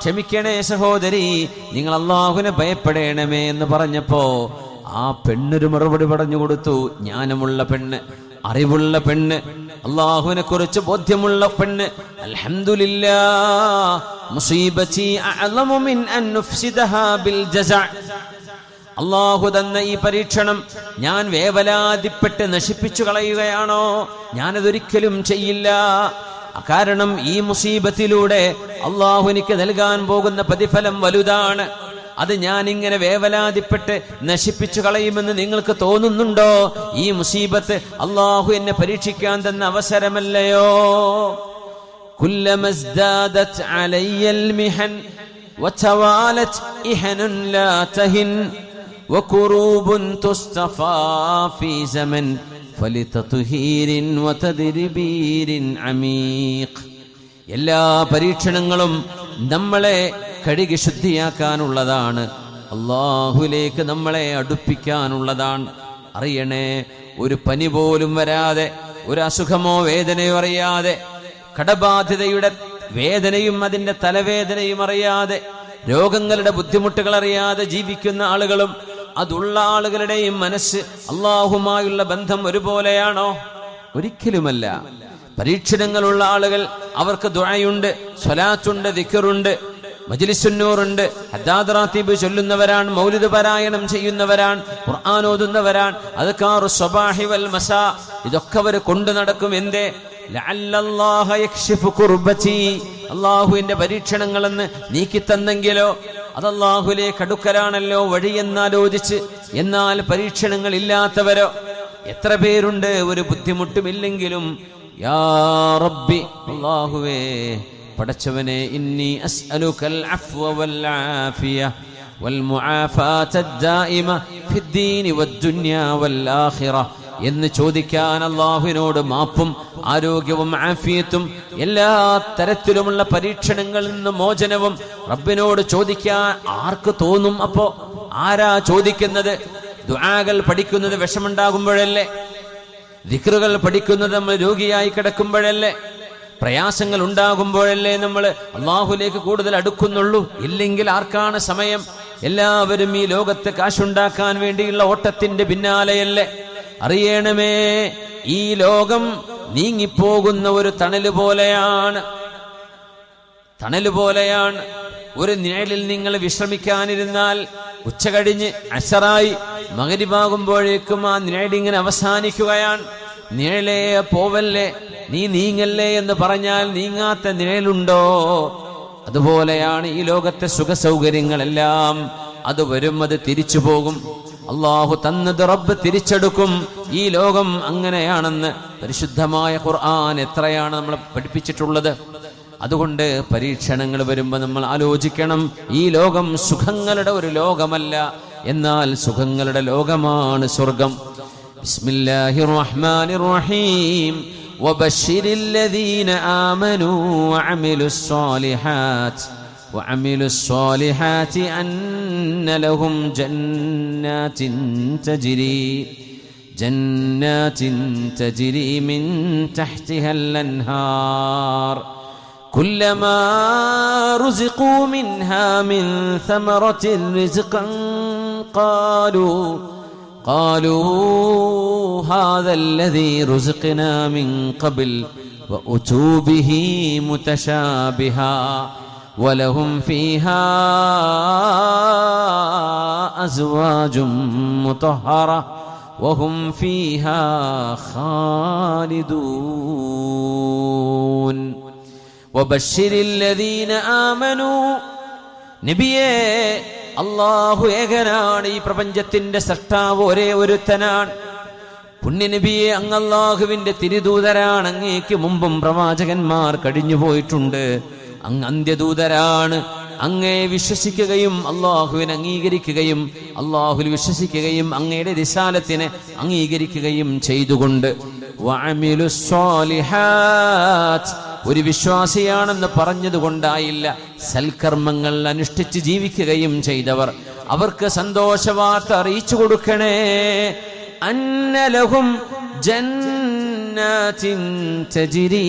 ക്ഷമിക്കണേ സഹോദരി, നിങ്ങൾ അല്ലാഹുവിനെ ഭയപ്പെടണമേ എന്ന് പറഞ്ഞപ്പോ ആ പെണ്ണൊരു മറുപടി പറഞ്ഞു കൊടുത്തു. ജ്ഞാനമുള്ള പെണ്ണ്, അറിവുള്ള പെണ്ണ്, അല്ലാഹുവിനെ കുറിച്ച് ബോധ്യമുള്ള പെണ്ണ്. അൽഹംദുലില്ലാഹ്, മുസീബതി അഅ്ലമു മിൻ അൻ നുഫ്സിദഹാ ബിൽ ജസഅ. അല്ലാഹു തന്ന ഈ പരീക്ഷണം ഞാൻ വേവലാതിപ്പെട്ട് നശിപ്പിച്ചു കളയുകയാണോ? ഞാനതൊരിക്കലും ചെയ്യില്ല. കാരണം ഈ മുസീബത്തിലൂടെ അല്ലാഹു എനിക്ക് നൽകാൻ പോകുന്ന പ്രതിഫലം വലുതാണ്. അത് ഞാൻ ഇങ്ങനെ വേവലാതിപ്പെട്ട് നശിപ്പിച്ചു കളയുമെന്ന് നിങ്ങൾക്ക് തോന്നുന്നുണ്ടോ? ഈ മുസീബത്ത് അല്ലാഹു എന്നെ പരീക്ഷിക്കാൻ തന്ന അവസരമല്ലയോ? കുല്ലമസ്ദാദത് അലയ്യൽ മിഹൻ വതവാലത് ഇഹനൻ ലാ തഹിൻ വകുറൂബുൻ തുസ്തഫാ ഫീ സമൻ ഫലിതത്ഹീരിൻ വതദ്രിബീരിൻ അമീഖ്. എല്ലാ പരീക്ഷണങ്ങളും നമ്മളെ കഴുകി ശുദ്ധിയാക്കാനുള്ളതാണ്, അല്ലാഹുവിലേക്ക് നമ്മളെ അടുപ്പിക്കാനുള്ളതാണ്. അറിയണേ, ഒരു പനി പോലും വരാതെ, ഒരു അസുഖമോ വേദനയോ അറിയാതെ, കടബാധ്യതയുടെ വേദനയും അതിൻ്റെ തലവേദനയും അറിയാതെ, രോഗങ്ങളുടെ ബുദ്ധിമുട്ടുകൾ അറിയാതെ ജീവിക്കുന്ന ആളുകളും അതുള്ള ആളുകളുടെയും മനസ്സ് അല്ലാഹുമായുള്ള ബന്ധം ഒരുപോലെയാണോ? ഒരിക്കലുമല്ല. പരീക്ഷണങ്ങളുള്ള ആളുകൾ, അവർക്ക് ദുആയുണ്ട്, സ്വലാത്തുണ്ട്, ദിക്റുണ്ട്, മജ്ലിസുന്നൂറുണ്ട്, ഹദ്ദാദ് റാത്തീബ് ചൊല്ലുന്നവരാണ്, മൗലിദ് പാരായണം ചെയ്യുന്നവരാണ്, ഖുർആൻ ഓതുന്നവരാണ്, അദ്കാറു സ്വബാഹി വൽ മസാ ഇതൊക്കെ അവർ കൊണ്ടു നടക്കും. എന്തേ? ലഅല്ലല്ലാഹ യക്ഷിഫു കുർബതി, അല്ലാഹുവിന്റെ പരീക്ഷണങ്ങളെന്ന് നീക്കി തന്നെങ്കിലോ. അത് അല്ലാഹുവിലേക്ക് അടുക്കലാണല്ലോ വഴി എന്നാലോചിച്ച്. എന്നാൽ പരീക്ഷണങ്ങൾ ഇല്ലാത്തവരോ എത്ര പേരുണ്ട്? ഒരു ബുദ്ധിമുട്ടുമില്ലെങ്കിലും യാ റബ്ബി, അല്ലാഹുവേ പടച്ചവനെ, ഇന്നി അസ്അലുകൽ അഫ്വ വൽ ആഫിയ വൽ മുആഫാത ദായിമ ഫിദ്ദീനി വദ്ദുനിയ വൽ ആഖിറ എന്ന് ചോദിക്കാൻ അല്ലാഹുവിനോട് മാപ്പും ആരോഗ്യവും ആഫിയത്തും എല്ലാ തരത്തിലുമുള്ള പരീക്ഷണങ്ങളിൽ നിന്ന് മോചനവും റബ്ബിനോട് ചോദിക്കാൻ ആർക്ക് തോന്നും? അപ്പോ ആരാ ചോദിക്കുന്നത്? ദുആകൾ പഠിക്കുന്നത് വിഷമുണ്ടാകുമ്പോഴല്ലേ? ദിക്റുകൾ പഠിക്കുന്നത് നമ്മൾ രോഗിയായി കിടക്കുമ്പോഴല്ലേ? പ്രയാസങ്ങൾ ഉണ്ടാകുമ്പോഴല്ലേ നമ്മൾ അല്ലാഹുവിലേക്ക് കൂടുതൽ അടുക്കുന്നുള്ളൂ? ഇല്ലെങ്കിൽ ആർക്കാണ് സമയം? എല്ലാവരും ഈ ലോകത്ത് കാശുണ്ടാക്കാൻ വേണ്ടിയുള്ള ഓട്ടത്തിന്റെ പിന്നാലെയല്ലേ? അറിയണമേ, ഈ ലോകം നീങ്ങിപ്പോകുന്ന ഒരു തണല് പോലെയാണ്. ഒരു നിഴലിൽ നിങ്ങൾ വിശ്രമിക്കാനിരുന്നാൽ ഉച്ച കഴിഞ്ഞ് അസറായി മഗ്രിബാകുമ്പോഴേക്കും ആ നിഴലിങ്ങനെ അവസാനിക്കുകയാണ്. നിഴലേ പോവല്ലേ, നീ നീങ്ങല്ലേ എന്ന് പറഞ്ഞാൽ നീങ്ങാത്ത നിഴലുണ്ടോ? അതുപോലെയാണ് ഈ ലോകത്തെ സുഖ സൗകര്യങ്ങളെല്ലാം. അത് വരും, അത് തിരിച്ചു പോകും. അള്ളാഹു തന്നത് റബ്ബ് തിരിച്ചെടുക്കും. ഈ ലോകം അങ്ങനെയാണെന്ന് പരിശുദ്ധമായ ഖുർആൻ എത്രയാണ് നമ്മളെ പഠിപ്പിച്ചിട്ടുള്ളത്. അതുകൊണ്ട് പരീക്ഷണങ്ങൾ വരുമ്പോൾ നമ്മൾ ആലോചിക്കണം, ഈ ലോകം സുഖങ്ങളുടെ ഒരു ലോകമല്ല, എന്നാൽ സുഖങ്ങളുടെ ലോകമാണ് സ്വർഗം. ബിസ്മില്ലാഹിർ റഹ്മാനിർ റഹീം. വബശ്ശിരിൽ ലദീന ആമനൂ وعملوا الصالحات أن لهم جنات تجري من تحتها الأنهار كلما رزقوا منها من ثمرة رزقا قالوا هذا الذي رزقنا من قبل وأتوا به متشابها ولهم فيها أزواج مطهرة وهم فيها خالدون وبشر الذين آمنوا. നബിയേ, അല്ലാഹു ഏകനാണ്, ഈ പ്രപഞ്ചത്തിന്റെ സൃഷ്ടാവ് ഒരേ ഒരുത്തനാണ്. പുണ്യ നബിയെ, അങ്ങ് അല്ലാഹുവിന്റെ തിരുദൂതരാണ്. അങ്ങേക്ക് മുമ്പും പ്രവാചകന്മാർ കഴിഞ്ഞു പോയിട്ടുണ്ട്. അങ്ങ് അന്ത്യദൂതരാണ്. അങ്ങേ വിശ്വസിക്കുകയും അല്ലാഹുവിനെ അംഗീകരിക്കുകയും അല്ലാഹുവിൽ വിശ്വസിക്കുകയും അങ്ങയുടെ റിസാലത്തിനെ അംഗീകരിക്കുകയും ചെയ്തുകൊണ്ട് വഅമിലുസ്സാലിഹാത്ത്, ഒരു വിശ്വാസിയാണെന്ന് പറഞ്ഞതുകൊണ്ടായില്ല, സൽക്കർമ്മങ്ങൾ അനുഷ്ഠിച്ച് ജീവിക്കുകയും ചെയ്തവർ, അവർക്ക് സന്തോഷവാർത്ത അറിയിച്ചു കൊടുക്കണേ. അന്നലഹും ജന്നാത്തിൻ തജ്രീ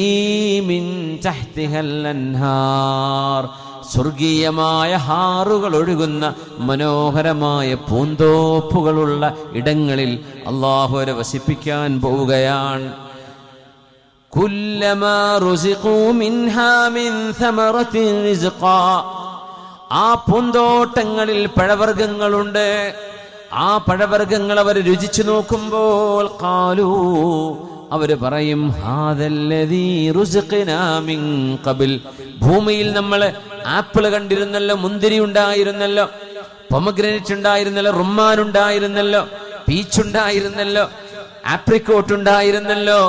മിൻ തഹ്തിഹൽ അൻഹാർ, സ്വർഗീയമായ ഹാറുകൾ ഒഴുകുന്ന മനോഹരമായ പൂന്തോപ്പുകളുള്ള ഇടങ്ങളിൽ അല്ലാഹു അവരെ വസിപ്പിക്കാൻ പോവുകയാണ്. കുല്ലമാ റുസിഖൂ മിൻഹാ മിൻ സമറത്തിൻ റിസ്ഖാ, ആ പൂന്തോട്ടങ്ങളിൽ പഴവർഗ്ഗങ്ങളുണ്ട്. ആ പഴവർഗ്ഗങ്ങൾ അവർ രുചിച്ചു നോക്കുമ്പോൾ ഖാലൂ, അവര് പറയും ഹാദല്ലദീ റുസിഖ്നാ മിൻ ഖബൽ, ഭൂമിയിൽ നമ്മൾ ആപ്പിൾ കണ്ടിരുന്നല്ലോ, മുന്തിരി ഉണ്ടായിരുന്നല്ലോ, പൊമഗ്രനേറ്റ് ഉണ്ടായിരുന്നല്ലോ, റുമ്മാൻ ഉണ്ടായിരുന്നല്ലോ, പീച്ച് ഉണ്ടായിരുന്നല്ലോ, ആപ്രിക്കോട്ട് ഉണ്ടായിരുന്നല്ലോ.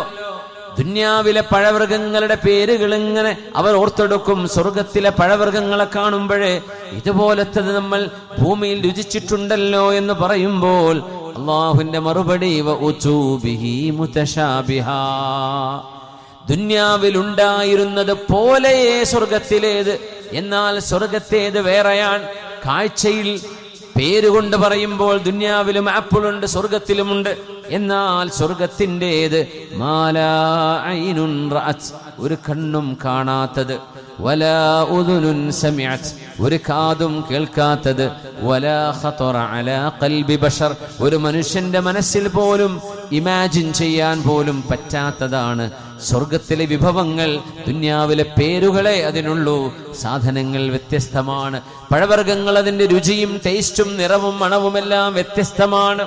ദുന്യാവിലെ പഴവർഗ്ഗങ്ങളുടെ പേരുകൾ ഇങ്ങനെ അവർ ഓർത്തെടുക്കും. സ്വർഗത്തിലെ പഴവർഗ്ഗങ്ങളെ കാണുമ്പോഴേ ഇതുപോലത്തത് നമ്മൾ ഭൂമിയിൽ രുചിച്ചിട്ടുണ്ടല്ലോ എന്ന് പറയുമ്പോൾ അല്ലാഹുവിന്റെ മറുപടി വഉതൂബിഹി മുതശാബിഹാ, ദുന്യാവിൽ ഉണ്ടായിരുന്നത് പോലെയേ സ്വർഗത്തിലേത്, എന്നാൽ സ്വർഗത്തേത് വേറെയാണ്. കാഴ്ചയിൽ പേരുകൊണ്ട് പറയുമ്പോൾ ദുന്യാവിലും ആപ്പിളുണ്ട്, സ്വർഗത്തിലുമുണ്ട്. എന്നാൽ സ്വർഗത്തിൻ്റെത് മാലാ ഐനുൻ റഅത്, ഒരു കണ്ണും കാണാത്തത്, വലാ ഉദുനുൻ സമിഅത്, ഒരു കാതും കേൾക്കാത്തത്, വലാ ഖതറ അലാ ഖൽബി ബശർ, ഒരു മനുഷ്യന്റെ മനസ്സിൽ പോലും ഇമാജിൻ ചെയ്യാൻ പോലും പറ്റാത്തതാണ് സ്വർഗത്തിലെ വിഭവങ്ങൾ, ദുന്യാവിലെ പേരുകളെ അതിനുള്ളൂ. സാധനങ്ങൾ വ്യത്യസ്തമാണ്. പഴവർഗ്ഗങ്ങൾ അതിന്റെ രുചിയും ടേസ്റ്റും നിറവും മണവുമെല്ലാം വ്യത്യസ്തമാണ്.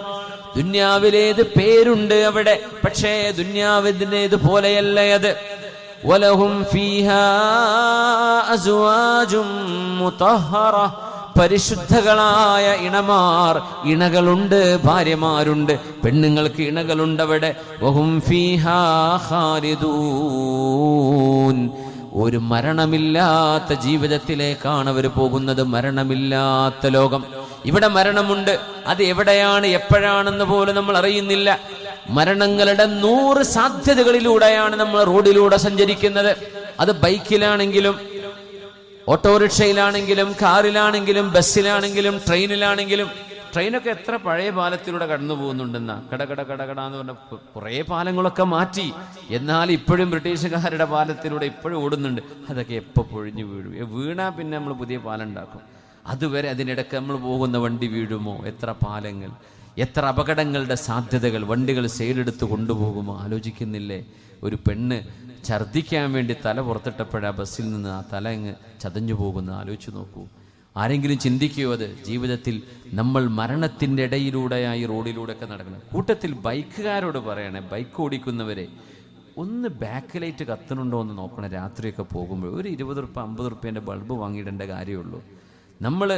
ദുന്യാവിലേത് പേരുണ്ട് അവിടെ, പക്ഷേ ദുന്യാവിനേത് പോലെയല്ല അത്. വലഹും ഫീഹാ അസ്വാജും മുതഹറ, പരിശുദ്ധകളായ ഇണമാർ, ഇണകളുണ്ട്, ഭാര്യമാരുണ്ട്, പെണ്ണുങ്ങൾക്ക് ഇണകളുണ്ട് അവിടെ. വഹും ഫീഹാ ഖാലിദൂൻ, ഒരു മരണമില്ലാത്ത ജീവിതത്തിലേക്കാണ് അവർ പോകുന്നത്. മരണമില്ലാത്ത ലോകം. ഇവിടെ മരണമുണ്ട്, അത് എവിടെയാണ് എപ്പോഴാണെന്ന് പോലും നമ്മൾ അറിയുന്നില്ല. മരണങ്ങളുടെ 100 സാധ്യതകളിലൂടെയാണ് നമ്മൾ റോഡിലൂടെ സഞ്ചരിക്കുന്നത്. അത് ബൈക്കിലാണെങ്കിലും ഓട്ടോറിക്ഷയിലാണെങ്കിലും കാറിലാണെങ്കിലും ബസ്സിലാണെങ്കിലും ട്രെയിനിലാണെങ്കിലും. ട്രെയിനൊക്കെ എത്ര പഴയ പാലത്തിലൂടെ കടന്നു പോകുന്നുണ്ടെന്നാ, കടകട എന്ന് പറഞ്ഞ കുറേ പാലങ്ങളൊക്കെ മാറ്റി, എന്നാൽ ഇപ്പോഴും ബ്രിട്ടീഷുകാരുടെ പാലത്തിലൂടെ ഇപ്പോഴും ഓടുന്നുണ്ട്. അതൊക്കെ എപ്പോൾ പൊഴിഞ്ഞു വീഴും? വീണാൽ പിന്നെ നമ്മൾ പുതിയ പാലം ഉണ്ടാക്കും. അതുവരെ അതിനിടയ്ക്ക് നമ്മൾ പോകുന്ന വണ്ടി വീഴുമോ? എത്ര പാലങ്ങൾ, എത്ര അപകടങ്ങളുടെ സാധ്യതകൾ. വണ്ടികൾ സൈഡെടുത്ത് കൊണ്ടുപോകുമോ? ആലോചിക്കുന്നില്ലേ? ഒരു പെണ്ണ് ഛർദ്ദിക്കാൻ വേണ്ടി തല പുറത്തിട്ടപ്പോഴാ ബസ്സിൽ നിന്ന് ആ തല അങ്ങ് ചതഞ്ഞു പോകുന്ന ആലോചിച്ച് നോക്കൂ. ആരെങ്കിലും ചിന്തിക്കുകയോ അത്? ജീവിതത്തിൽ നമ്മൾ മരണത്തിൻ്റെ ഇടയിലൂടെയായി റോഡിലൂടെയൊക്കെ നടക്കണം. കൂട്ടത്തിൽ ബൈക്കുകാരോട് പറയണേ, ബൈക്ക് ഓടിക്കുന്നവരെ ഒന്ന് ബാക്ക് ലൈറ്റ് കത്തുന്നുണ്ടോ എന്ന് നോക്കണം. രാത്രിയൊക്കെ പോകുമ്പോൾ ഒരു 20 റുപ്യ 50 റുപ്യേൻ്റെ ബൾബ് വാങ്ങിയിടേണ്ട കാര്യമുള്ളൂ. നമ്മൾ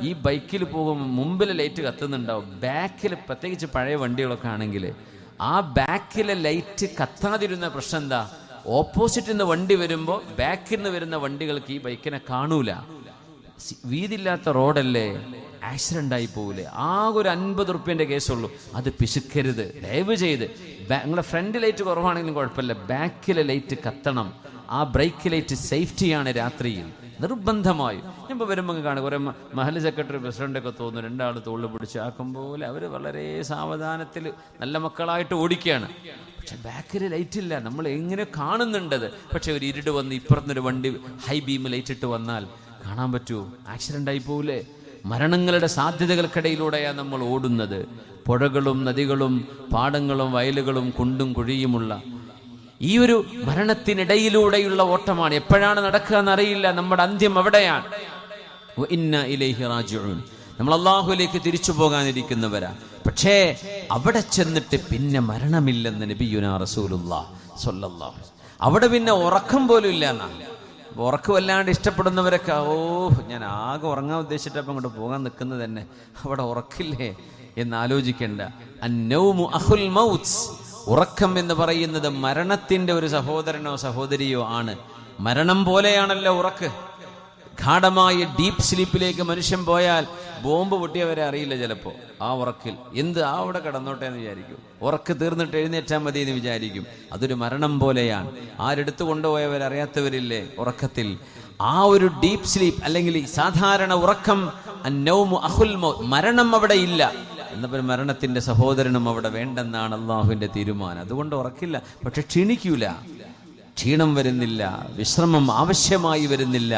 ഈ ബൈക്കിൽ പോകുമ്പോൾ മുമ്പിൽ ലൈറ്റ് കത്തുന്നുണ്ടാവും, ബാക്കിൽ പ്രത്യേകിച്ച് പഴയ വണ്ടികളൊക്കെ ആണെങ്കിൽ ആ ബാക്കിലെ ലൈറ്റ് കത്താതിരുന്ന പ്രശ്നം എന്താ? ഓപ്പോസിറ്റിൽ നിന്ന് വണ്ടി വരുമ്പോൾ ബാക്കിൽ നിന്ന് വരുന്ന വണ്ടികൾക്ക് ഈ ബൈക്കിനെ കാണൂല. വീതിയില്ലാത്ത റോഡല്ലേ, ആക്സിഡന്റ് ആയി പോവില്ലേ? ആകെ ഒരു 50 റുപ്യേൻ്റെ കേസുള്ളൂ. അത് പിശുക്കരുത് ദയവ് ചെയ്ത്. നിങ്ങളുടെ ഫ്രണ്ട് ലൈറ്റ് കുറവാണെങ്കിലും കുഴപ്പമില്ല, ബാക്കിലെ ലൈറ്റ് കത്തണം. ആ ബ്രേക്ക് ലൈറ്റ് സേഫ്റ്റിയാണ് രാത്രിയിൽ നിർബന്ധമായും. ഞാൻ ഇപ്പോൾ വരുമ്പോൾ കാണും കുറേ മഹല്ല് സെക്രട്ടറി പ്രസിഡൻ്റൊക്കെ തോന്നുന്നു, 2 ആൾ തോളിൽ പിടിച്ച് ആക്കും പോലെ അവർ വളരെ സാവധാനത്തിൽ നല്ല മക്കളായിട്ട് ഓടിക്കുകയാണ്. പക്ഷെ ബാക്കിൽ ലൈറ്റ് ഇല്ല, നമ്മൾ എങ്ങനെ കാണുന്നുണ്ടത്? പക്ഷെ ഒരു ഇരുട് വന്ന് ഇപ്പുറത്തൊരു വണ്ടി ഹൈ ബീം ലൈറ്റ് ഇട്ട് വന്നാൽ കാണാൻ പറ്റൂ? ആക്സിഡന്റ് ആയി പോവില്ലേ? മരണങ്ങളുടെ സാധ്യതകൾക്കിടയിലൂടെയാണ് നമ്മൾ ഓടുന്നത്. പുഴകളും നദികളും പാടങ്ങളും വയലുകളും കുണ്ടും കുഴിയുമുള്ള ഈ ഒരു മരണത്തിനിടയിലൂടെയുള്ള ഓട്ടമാണ്. എപ്പോഴാണ് നടക്കുക എന്നറിയില്ല. നമ്മുടെ അന്ത്യം എവിടെയാണ്? ഇന്ന ഇലൈഹി റാജിഊൻ, നമ്മൾ അല്ലാഹുവിലേക്ക് തിരിച്ചു പോകാനിരിക്കുന്നവരാ. പക്ഷേ അവിടെ ചെന്നിട്ട് പിന്നെ മരണമില്ലെന്ന് നബിയുനാ റസൂലുള്ളാഹി സ്വല്ലല്ലാഹു അലൈഹി വസല്ലം. അവിടെ പിന്നെ ഉറക്കം പോലും ഇല്ല എന്നാണ്. ഉറക്കമല്ലാണ്ട് ഇഷ്ടപ്പെടുന്നവരൊക്കെ ഞാൻ ആകെ ഉറങ്ങാൻ ഉദ്ദേശിച്ചിട്ടപ്പം അങ്ങോട്ട് പോകാൻ നിൽക്കുന്നത് തന്നെ, അവിടെ ഉറക്കില്ലേ എന്നാലോചിക്കേണ്ട. അന്നൗമു അഖുൽ മൗത്ത്, ഉറക്കം എന്ന് പറയുന്നത് മരണത്തിന്റെ ഒരു സഹോദരനോ സഹോദരിയോ ആണ്. മരണം പോലെയാണല്ലോ ഉറക്ക്. ഗാഢമായ ഡീപ്പ് സ്ലീപ്പിലേക്ക് മനുഷ്യൻ പോയാൽ ബോംബ് പൊട്ടിയവരെ അറിയില്ല ചിലപ്പോൾ. ആ ഉറക്കിൽ അവിടെ കിടന്നോട്ടെ എന്ന് വിചാരിക്കും. ഉറക്ക് തീർന്നിട്ട് എഴുന്നേറ്റാൽ മതി എന്ന് വിചാരിക്കും. അതൊരു മരണം പോലെയാണ്. ആരെടുത്തു കൊണ്ടുപോയവരറിയാത്തവരില്ലേ ഉറക്കത്തിൽ? ആ ഒരു ഡീപ്പ് സ്ലീപ്പ് അല്ലെങ്കിൽ സാധാരണ ഉറക്കം, അന്നൗമു അഖുൽ മൗത്ത്, മരണം അവിടെ ഇല്ല. എന്നപ്പോൾ മരണത്തിന്റെ സഹോദരനും അവിടെ വേണ്ടെന്നാണ് അള്ളാഹുവിന്റെ തീരുമാനം. അതുകൊണ്ട് ഉറക്കില്ല, പക്ഷെ ക്ഷീണിക്കൂല, ക്ഷീണം വരുന്നില്ല, വിശ്രമം ആവശ്യമായി വരുന്നില്ല.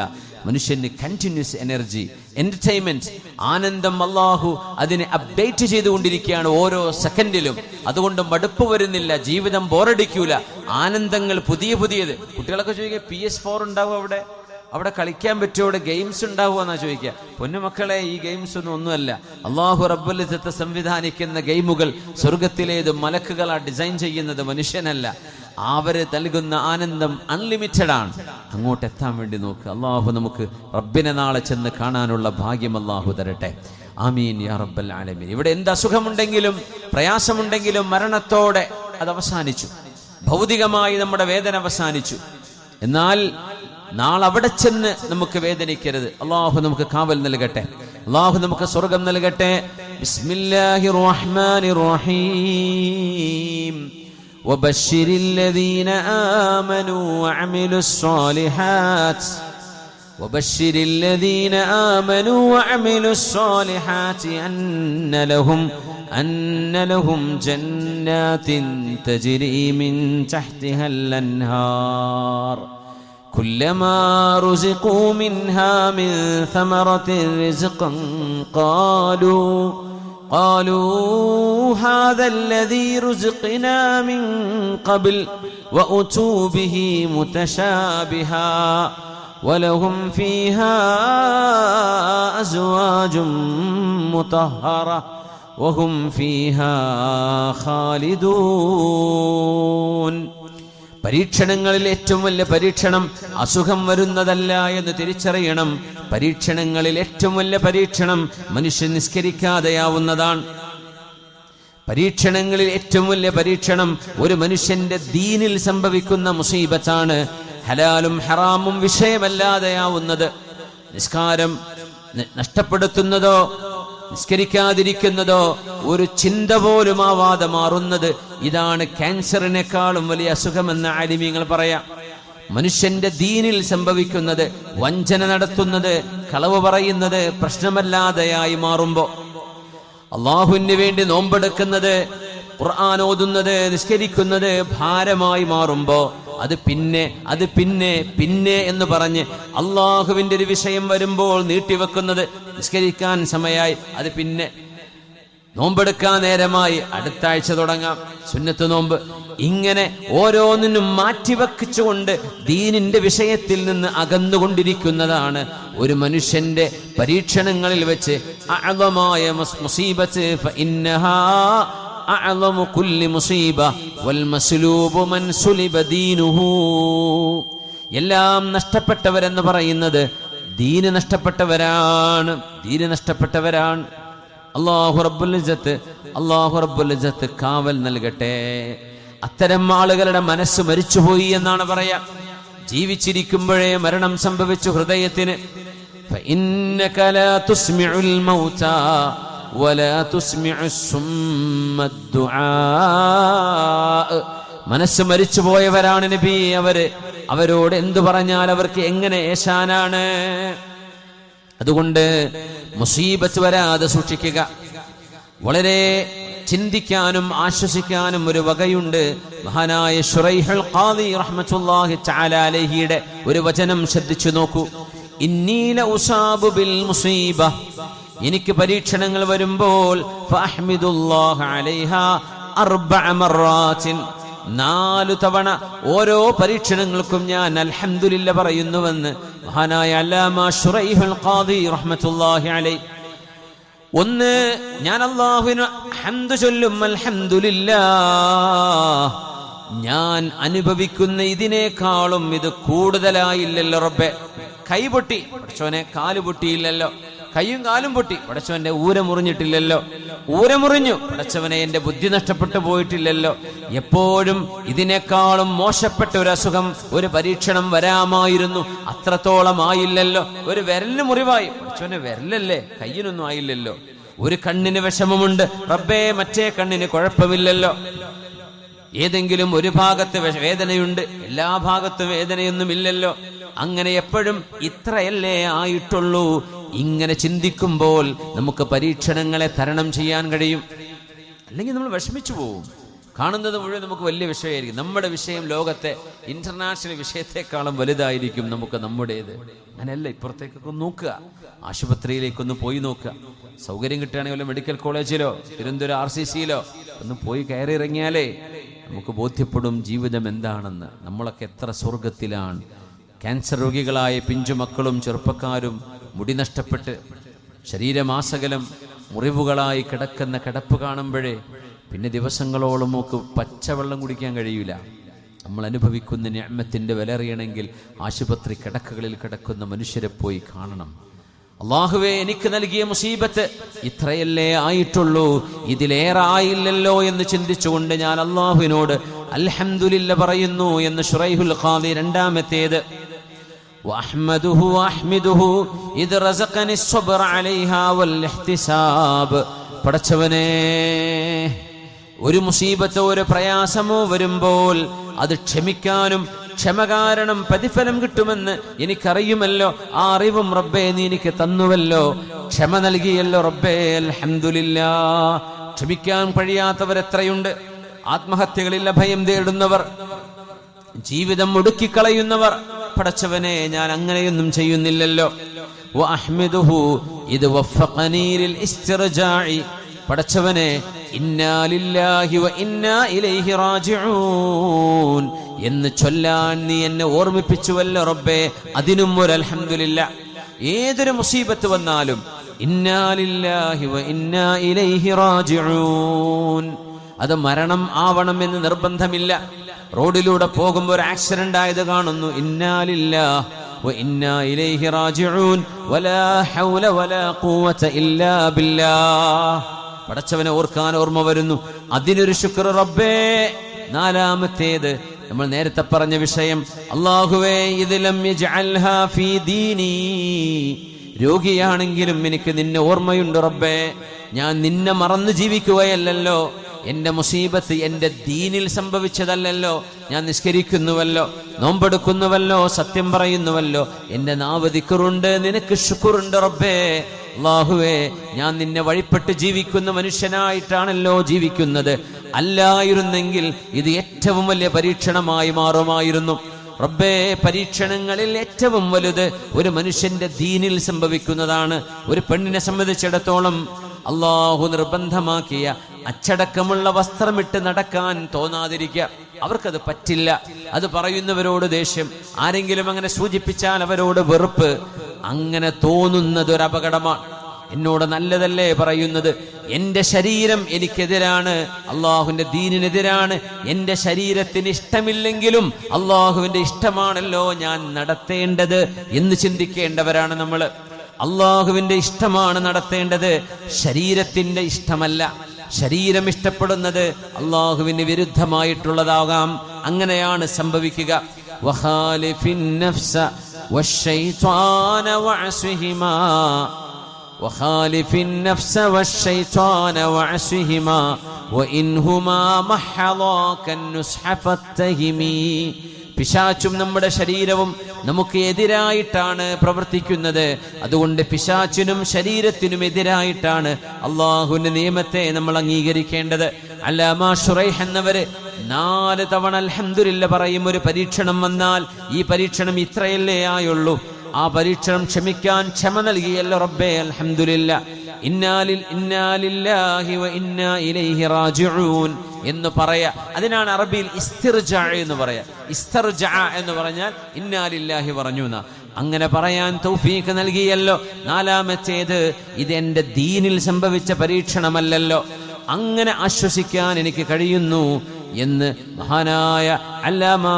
മനുഷ്യന് കണ്ടിന്യൂസ് എനർജി, എന്റർടൈൻമെന്റ്, ആനന്ദം അള്ളാഹു അതിനെ അപ്ഡേറ്റ് ചെയ്തുകൊണ്ടിരിക്കുകയാണ് ഓരോ സെക്കൻഡിലും. അതുകൊണ്ട് മടുപ്പ് വരുന്നില്ല, ജീവിതം ബോറടിക്കൂല, ആനന്ദങ്ങൾ പുതിയ പുതിയത്. കുട്ടികളൊക്കെ ചോദിക്കുക PS4 ഉണ്ടാവും അവിടെ കളിക്കാൻ പറ്റുമോ, അവിടെ ഗെയിംസ് ഉണ്ടാവുക എന്നാ ചോദിക്കുക. പൊന്നുമക്കളെ, ഈ ഗെയിംസ് ഒന്നുമല്ല. അള്ളാഹു റബ്ബുൽ ഇസ്സത്ത് സംവിധാനിക്കുന്ന ഗെയിമുകൾ സ്വർഗത്തിലേത് മലക്കുകളാ ഡിസൈൻ ചെയ്യുന്നത്, മനുഷ്യനല്ല. അവര് നൽകുന്ന ആനന്ദം അൺലിമിറ്റഡ് ആണ്. അങ്ങോട്ട് എത്താൻ വേണ്ടി നോക്കുക. അള്ളാഹു നമുക്ക് റബ്ബിനെ നാളെ ചെന്ന് കാണാനുള്ള ഭാഗ്യം അള്ളാഹു തരട്ടെ. ആമീൻ യാ റബ്ബൽ ആലമീൻ. ഇവിടെ എന്ത് അസുഖമുണ്ടെങ്കിലും പ്രയാസമുണ്ടെങ്കിലും മരണത്തോടെ അത് അവസാനിച്ചു. ഭൗതികമായി നമ്മുടെ വേദന അവസാനിച്ചു. എന്നാൽ നാളെ അവിടെ ചെന്ന് നമുക്ക് വേദനിക്കരുത്. അള്ളാഹു നമുക്ക് കാവൽ നൽകട്ടെ. അള്ളാഹു നമുക്ക് സ്വർഗം നൽകട്ടെ. ബിസ്മില്ലാഹിർ റഹ്മാനിർ റഹീം. وبشر الذين آمنوا وعملوا الصالحات وبشر الذين آمنوا وعملوا الصالحات أن لهم جنات تجري من تحتها الأنهار كلما رزقوا منها من ثمرة رزقا قالوا هذا الذي رزقنا من قبل وأتوا به متشابها ولهم فيها أزواج مطهرة وهم فيها خالدون. പരീക്ഷണങ്ങളിൽ ഏറ്റവും വലിയ പരീക്ഷണം അസുഖം വരുന്നതല്ല എന്ന് തിരിച്ചറിയണം. പരീക്ഷണങ്ങളിൽ ഏറ്റവും വലിയ പരീക്ഷണം മനുഷ്യൻ നിസ്കരിക്കാതെയാവുന്നതാണ്. പരീക്ഷണങ്ങളിൽ ഏറ്റവും വലിയ പരീക്ഷണം ഒരു മനുഷ്യന്റെ ദീനിൽ സംഭവിക്കുന്ന മുസീബത്താണ്. ഹലാലും ഹറാമും വിഷയമല്ലാതെയാവുന്നത്, നിസ്കാരം നഷ്ടപ്പെടുത്തുന്നതോ നിസ്കരിക്കാതിരിക്കുന്നതോ ഒരു ചിന്ത പോലും ആവാതെ മാറുന്നത്, ഇതാണ് ക്യാൻസറിനേക്കാളും വലിയ അസുഖമെന്ന് ആലിമീങ്ങൾ പറയാം. മനുഷ്യന്റെ ദീനിൽ സംഭവിക്കുന്നത്, വഞ്ചന നടത്തുന്നത്, കളവ് പറയുന്നത് പ്രശ്നമല്ലാതെയായി മാറുമ്പോ, അള്ളാഹുവിന് വേണ്ടി നോമ്പെടുക്കുന്നത്, ഖുർആൻ ഓതുന്നത്, നിസ്കരിക്കുന്നത് ഭാരമായി മാറുമ്പോ അത് പിന്നെ എന്ന് പറഞ്ഞ് അള്ളാഹുവിന്റെ ഒരു വിഷയം വരുമ്പോൾ നീട്ടിവെക്കുന്നത്, നിസ്കരിക്കാൻ സമയമായി അത് പിന്നെ, നോമ്പെടുക്കാൻ നേരമായി അടുത്ത ആഴ്ച തുടങ്ങാം സുന്നത്ത് നോമ്പ്, ഇങ്ങനെ ഓരോന്നിനും മാറ്റിവെച്ചുകൊണ്ട് ദീനിന്റെ വിഷയത്തിൽ നിന്ന് അകന്നുകൊണ്ടിരിക്കുന്നതാണ് ഒരു മനുഷ്യന്റെ പരീക്ഷണങ്ങളിൽ വെച്ച് അഅ്ളമായ മുസീബത്ത്. ഫഇന്നഹാ അഅ്ളമു കുല്ലി മുസീബ വൽ മസ്ലൂബു മൻ സുലിബ ദീനുഹു. എല്ലാം നഷ്ടപ്പെട്ടവരെന്ന് പറയുന്നത് ദീന് നഷ്ടപ്പെട്ടവരാണ്. അല്ലാഹു റബ്ബുൽ ഇസ്സത്ത് കാവൽ നൽകട്ടെ. അത്തരം ആളുകളുടെ മനസ്സ് മരിച്ചുപോയി എന്നാണ് പറയാ. ജീവിച്ചിരിക്കുമ്പോഴേ മരണം സംഭവിച്ചു ഹൃദയത്തിന്. ഫഇന്നക ലാ തുസ്മിഉൽ മൗതാ വലാ തുസ്മിഉസ് സുമ്മദ് ദുആ. മനസ്സ് മരിച്ചുപോയവരാണ് നബി. അവരോട് എന്തു പറഞ്ഞാൽ അവർക്ക് എങ്ങനെ ഏശാനാണ്. അതുകൊണ്ട് മുസീബത്ത് വരാതെ സൂക്ഷിക്കുക. വളരെ ചിന്തിക്കാനും ആശ്വസിക്കാനും ഒരു വകയുണ്ട്. മഹാനായ ശുറൈഹുൽ ഖാദി റഹ്മത്തുള്ളാഹി തആല അലൈഹിയുടെ ഒരു വചനം ശ്രദ്ധിച്ചു നോക്കൂ. ഇന്നി ലഉസാബു ബിൽ മുസീബ, എനിക്ക് പരീക്ഷണങ്ങൾ വരുമ്പോൾ ഫഅഹ്മിദുല്ലാഹ അലൈഹാ അർബഅ മർറാത്തിൻ, 4 തവണ ഓരോ പരീക്ഷണങ്ങൾക്കും ഞാൻ അൽഹംദുലില്ലാ പറയുന്നുവെന്ന് മഹാനായ അല്ലാമ ശുറൈഹുൽ ഖാദി റഹ്മത്തുള്ളാഹി അലൈഹി. ഒന്ന്, ഞാൻ അല്ലാഹുവിന് ഹംദ് ചൊല്ലും, അൽഹംദുലില്ലാഹ്, ഞാൻ അനുഭവിക്കുന്ന ഇതിനേക്കാളും ഇത് കൂടുതലായില്ലല്ലോ റബ്ബേ. കൈ പൊട്ടി, പടച്ചോനെ കാല് പൊട്ടിയില്ലല്ലോ. കൈയും കാലും പൊട്ടി, പടച്ചവന്റെ ഊര മുറിഞ്ഞിട്ടില്ലല്ലോ. ഊര മുറിഞ്ഞു, പടച്ചവനെ എന്റെ ബുദ്ധി നഷ്ടപ്പെട്ടു പോയിട്ടില്ലല്ലോ. എപ്പോഴും ഇതിനേക്കാളും മോശപ്പെട്ട ഒരു അസുഖം, ഒരു പരീക്ഷണം വരാമായിരുന്നു, അത്രത്തോളം ആയില്ലല്ലോ. ഒരു വിരലിന് മുറിവായി, പടച്ചവനെ വിരലല്ലേ, കയ്യിനൊന്നും ആയില്ലല്ലോ. ഒരു കണ്ണിന് വിഷമമുണ്ട്, റബ്ബേ മറ്റേ കണ്ണിന് കുഴപ്പമില്ലല്ലോ. ഏതെങ്കിലും ഒരു ഭാഗത്ത് വേദനയുണ്ട്, എല്ലാ ഭാഗത്തും വേദനയൊന്നും ഇല്ലല്ലോ. അങ്ങനെ എപ്പോഴും ഇത്രയല്ലേ ആയിട്ടുള്ളൂ. ഇങ്ങനെ ചിന്തിക്കുമ്പോൾ നമുക്ക് പരീക്ഷണങ്ങളെ തരണം ചെയ്യാൻ കഴിയും. അല്ലെങ്കിൽ നമ്മൾ വിഷമിച്ചു പോവും. കാണുന്നത് മുഴുവൻ നമുക്ക് വലിയ വിഷയമായിരിക്കും. നമ്മുടെ വിഷയം ലോകത്തെ ഇന്റർനാഷണൽ വിഷയത്തെക്കാളും വലുതായിരിക്കും നമുക്ക് നമ്മുടേത്. അങ്ങനെയല്ല, ഇപ്പുറത്തേക്കൊക്കെ നോക്കുക, ആശുപത്രിയിലേക്കൊന്ന് പോയി നോക്കുക. സൗകര്യം കിട്ടുകയാണെങ്കിൽ മെഡിക്കൽ കോളേജിലോ തിരുവനന്തപുരം RCCയിലോ ഒന്ന് പോയി കയറിയിറങ്ങിയാലേ നമുക്ക് ബോധ്യപ്പെടും ജീവിതം എന്താണെന്ന്. നമ്മളൊക്കെ എത്ര സ്വർഗത്തിലാണ്. ക്യാൻസർ രോഗികളായ പിഞ്ചുമക്കളും ചെറുപ്പക്കാരും മുടി നഷ്ടപ്പെട്ട് ശരീരമാസകലം മുറിവുകളായി കിടക്കുന്ന കിടപ്പ് കാണുമ്പോഴേ പിന്നെ ദിവസങ്ങളോളം നമുക്ക് പച്ചവെള്ളം കുടിക്കാൻ കഴിയില്ല. നമ്മൾ അനുഭവിക്കുന്ന നിഅമത്തിന്റെ വില അറിയണമെങ്കിൽ ആശുപത്രി കിടക്കകളിൽ കിടക്കുന്ന മനുഷ്യരെ പോയി കാണണം. അല്ലാഹുവേ, എനിക്ക് നൽകിയ മുസീബത്ത് ഇത്രയല്ലേ ആയിട്ടുള്ളൂ, ഇതിലേറെ ആയില്ലല്ലോ എന്ന് ചിന്തിച്ചുകൊണ്ട് ഞാൻ അല്ലാഹുവിനോട് അൽഹംദുലില്ലാ പറയുന്നു എന്ന് ശുറൈഹുൽ ഖാദി. രണ്ടാമത്തേത്, പടച്ചവനെ, ഒരു മുസീബത്തോ ഒരു പ്രയാസമോ വരുമ്പോൾ അത് ക്ഷമിക്കാനും ക്ഷമ കാരണം പ്രതിഫലം കിട്ടുമെന്ന് എനിക്കറിയുമല്ലോ. ആ അറിവും റബ്ബേ നീ എനിക്ക് തന്നുവല്ലോ, ക്ഷമ നൽകിയല്ലോ റബ്ബേ, അൽഹംദുലില്ലാ. ക്ഷമിക്കാൻ കഴിയാത്തവർ എത്രയുണ്ട്. ആത്മഹത്യകളിൽ അഭയം തേടുന്നവർ, ജീവിതം ഒടുക്കിക്കളയുന്നവർ. പടച്ചവനെ, ഞാൻ അങ്ങനെയൊന്നും ചെയ്യുന്നില്ലല്ലോ. വഅഹ്മിദുഹു ഇദ് വഫഖനി ലിൽ ഇസ്തിർജാഇ, പടച്ചവനെ, ഇന്നാ ലില്ലാഹി വ ഇന്നാ ഇലൈഹി റാജിഊൻ, എന്ന് ചൊല്ലാൻ നീ എന്നെ ഓർമ്മിപ്പിച്ചുവല്ലോ റബ്ബേ, അതിനും ഒരു അൽഹംദുലില്ലാ. ഏതൊരു മുസീബത്ത് വന്നാലും ഇന്നാ ലില്ലാഹി വ ഇന്നാ ഇലൈഹി റാജിഊൻ, അത് മരണം ആവണം എന്ന് നിർബന്ധമില്ല. റോഡിലൂടെ പോകുമ്പോൾ ഒരു ആക്സിഡന്റ് ആയത് കാണുന്നു, ഇന്നാ ലില്ലാഹി വ ഇന്നാ ഇലൈഹി റാജിഊൻ വലാ ഹൗല വലാ ഖുവത ഇല്ലാ ബില്ലാഹ്. പടച്ചവനെ ഓർക്കാൻ ഓർമ്മ വരുന്നു, അതിനൊരു ശുക്ർ റബ്ബേ. നാലാമത്തേത് നമ്മൾ നേരത്തെ പറഞ്ഞ വിഷയം, അല്ലാഹുവേ ഇദ്ലം യജ്അൽഹാ ഫീ ദീനി, രോഗിയാണെങ്കിലും എനിക്ക് നിന്നെ ഓർമ്മയുണ്ട് റബ്ബേ. ഞാൻ നിന്നെ മറന്നു ജീവിക്കുകയല്ലല്ലോ. എന്റെ മുസീബത്ത് എന്റെ ദീനിൽ സംഭവിച്ചതല്ലല്ലോ. ഞാൻ നിസ്കരിക്കുന്നുവല്ലോ, നോമ്പെടുക്കുന്നുവല്ലോ, സത്യം പറയുന്നുവല്ലോ, എന്റെ നാവ് ദിക്റുണ്ട്, നിനക്ക് ശുക്റുണ്ട് റബ്ബേ. അല്ലാഹുവേ, ഞാൻ നിന്നെ വഴിപ്പെട്ട് ജീവിക്കുന്ന മനുഷ്യനായിട്ടാണല്ലോ ജീവിക്കുന്നത്. അല്ലായിരുന്നെങ്കിൽ ഇത് ഏറ്റവും വലിയ പരീക്ഷണമായി മാറുമായിരുന്നു റബ്ബേ. പരീക്ഷണങ്ങളിൽ ഏറ്റവും വലുത് ഒരു മനുഷ്യന്റെ ദീനിൽ സംഭവിക്കുന്നതാണ്. ഒരു പെണ്ണിനെ സംബന്ധിച്ചിടത്തോളം അല്ലാഹു നിർബന്ധമാക്കിയ അച്ചടക്കമുള്ള വസ്ത്രമിട്ട് നടക്കാൻ തോന്നാതിരിക്കുക, അവർക്കത് പറ്റില്ല. അത് പറയുന്നവരോട് ദേഷ്യം, ആരെങ്കിലും അങ്ങനെ സൂചിപ്പിച്ചാൽ അവരോട് വെറുപ്പ്, അങ്ങനെ തോന്നുന്നത് ഒരു അപകടമാണ്. എന്നോട് നല്ലതല്ലേ പറയുന്നത്, എന്റെ ശരീരം എനിക്കെതിരാണ്, അള്ളാഹുവിന്റെ ദീനിനെതിരാണ്. എന്റെ ശരീരത്തിന് ഇഷ്ടമില്ലെങ്കിലും അള്ളാഹുവിന്റെ ഇഷ്ടമാണല്ലോ ഞാൻ നടത്തേണ്ടത് എന്ന് ചിന്തിക്കേണ്ടവരാണ് നമ്മൾ. അള്ളാഹുവിന്റെ ഇഷ്ടമാണ് നടത്തേണ്ടത്, ശരീരത്തിന്റെ ഇഷ്ടമല്ല. ശരീരം ഇഷ്ടപ്പെടുന്നത് അള്ളാഹുവിന് വിരുദ്ധമായിട്ടുള്ളതാകാം. അങ്ങനെയാണ് സംഭവിക്കുക. വഖാലിഫിൻ നഫ്സ വശൈത്വാന വഅസ്ഹിമാ, വഖാലിഫിൻ നഫ്സ വശൈത്വാന വഅസ്ഹിമാ വഇൻഹുമാ മഹളാകൻ നുസ്ഹ ഫത്തഹിമി. പിശാചും നമ്മുടെ ശരീരവും നമുക്ക് എതിരായിട്ടാണ് പ്രവർത്തിക്കുന്നത്. അതുകൊണ്ട് പിശാചിനും ശരീരത്തിനും എതിരായിട്ടാണ് അള്ളാഹുവിന്റെ നിയമത്തെ നമ്മൾ അംഗീകരിക്കേണ്ടത്. അല്ലാമാ ശുറൈഹ് എന്നവര് 4 തവണ അൽഹംദുലില്ലാ പറയും. ഒരു പരീക്ഷണം വന്നാൽ ഈ പരീക്ഷണം ഇത്രയല്ലേ ആയുള്ളൂ, ആ പരീക്ഷണം ക്ഷമിക്കാൻ ക്ഷമ നൽകിയല്ലോ റബ്ബേ, അൽഹംദുലില്ലാ. ഇന്നാ ലില്ലാഹി വ ഇന്നാ ഇലൈഹി റാജിഊൻ എന്ന് പറയാ. അതിനാണ് അറബിയിൽ ഇസ്തിർജാ എന്ന് പറയാ. ഇസ്തിർജാ എന്ന് പറഞ്ഞാൽ ഇന്നാ ലില്ലാഹി പറഞ്ഞു എന്നാ. അങ്ങനെ പറയാൻ തൗഫീഖ് നൽകിയല്ലോ. നാലാമത്തേത്, ഇത് എന്റെ ദീനിൽ സംഭവിച്ച പരീക്ഷണമല്ലല്ലോ, അങ്ങനെ ആശ്വസിക്കാൻ എനിക്ക് കഴിയുന്നു എന്ന് മഹാനായ അല്ലാമാ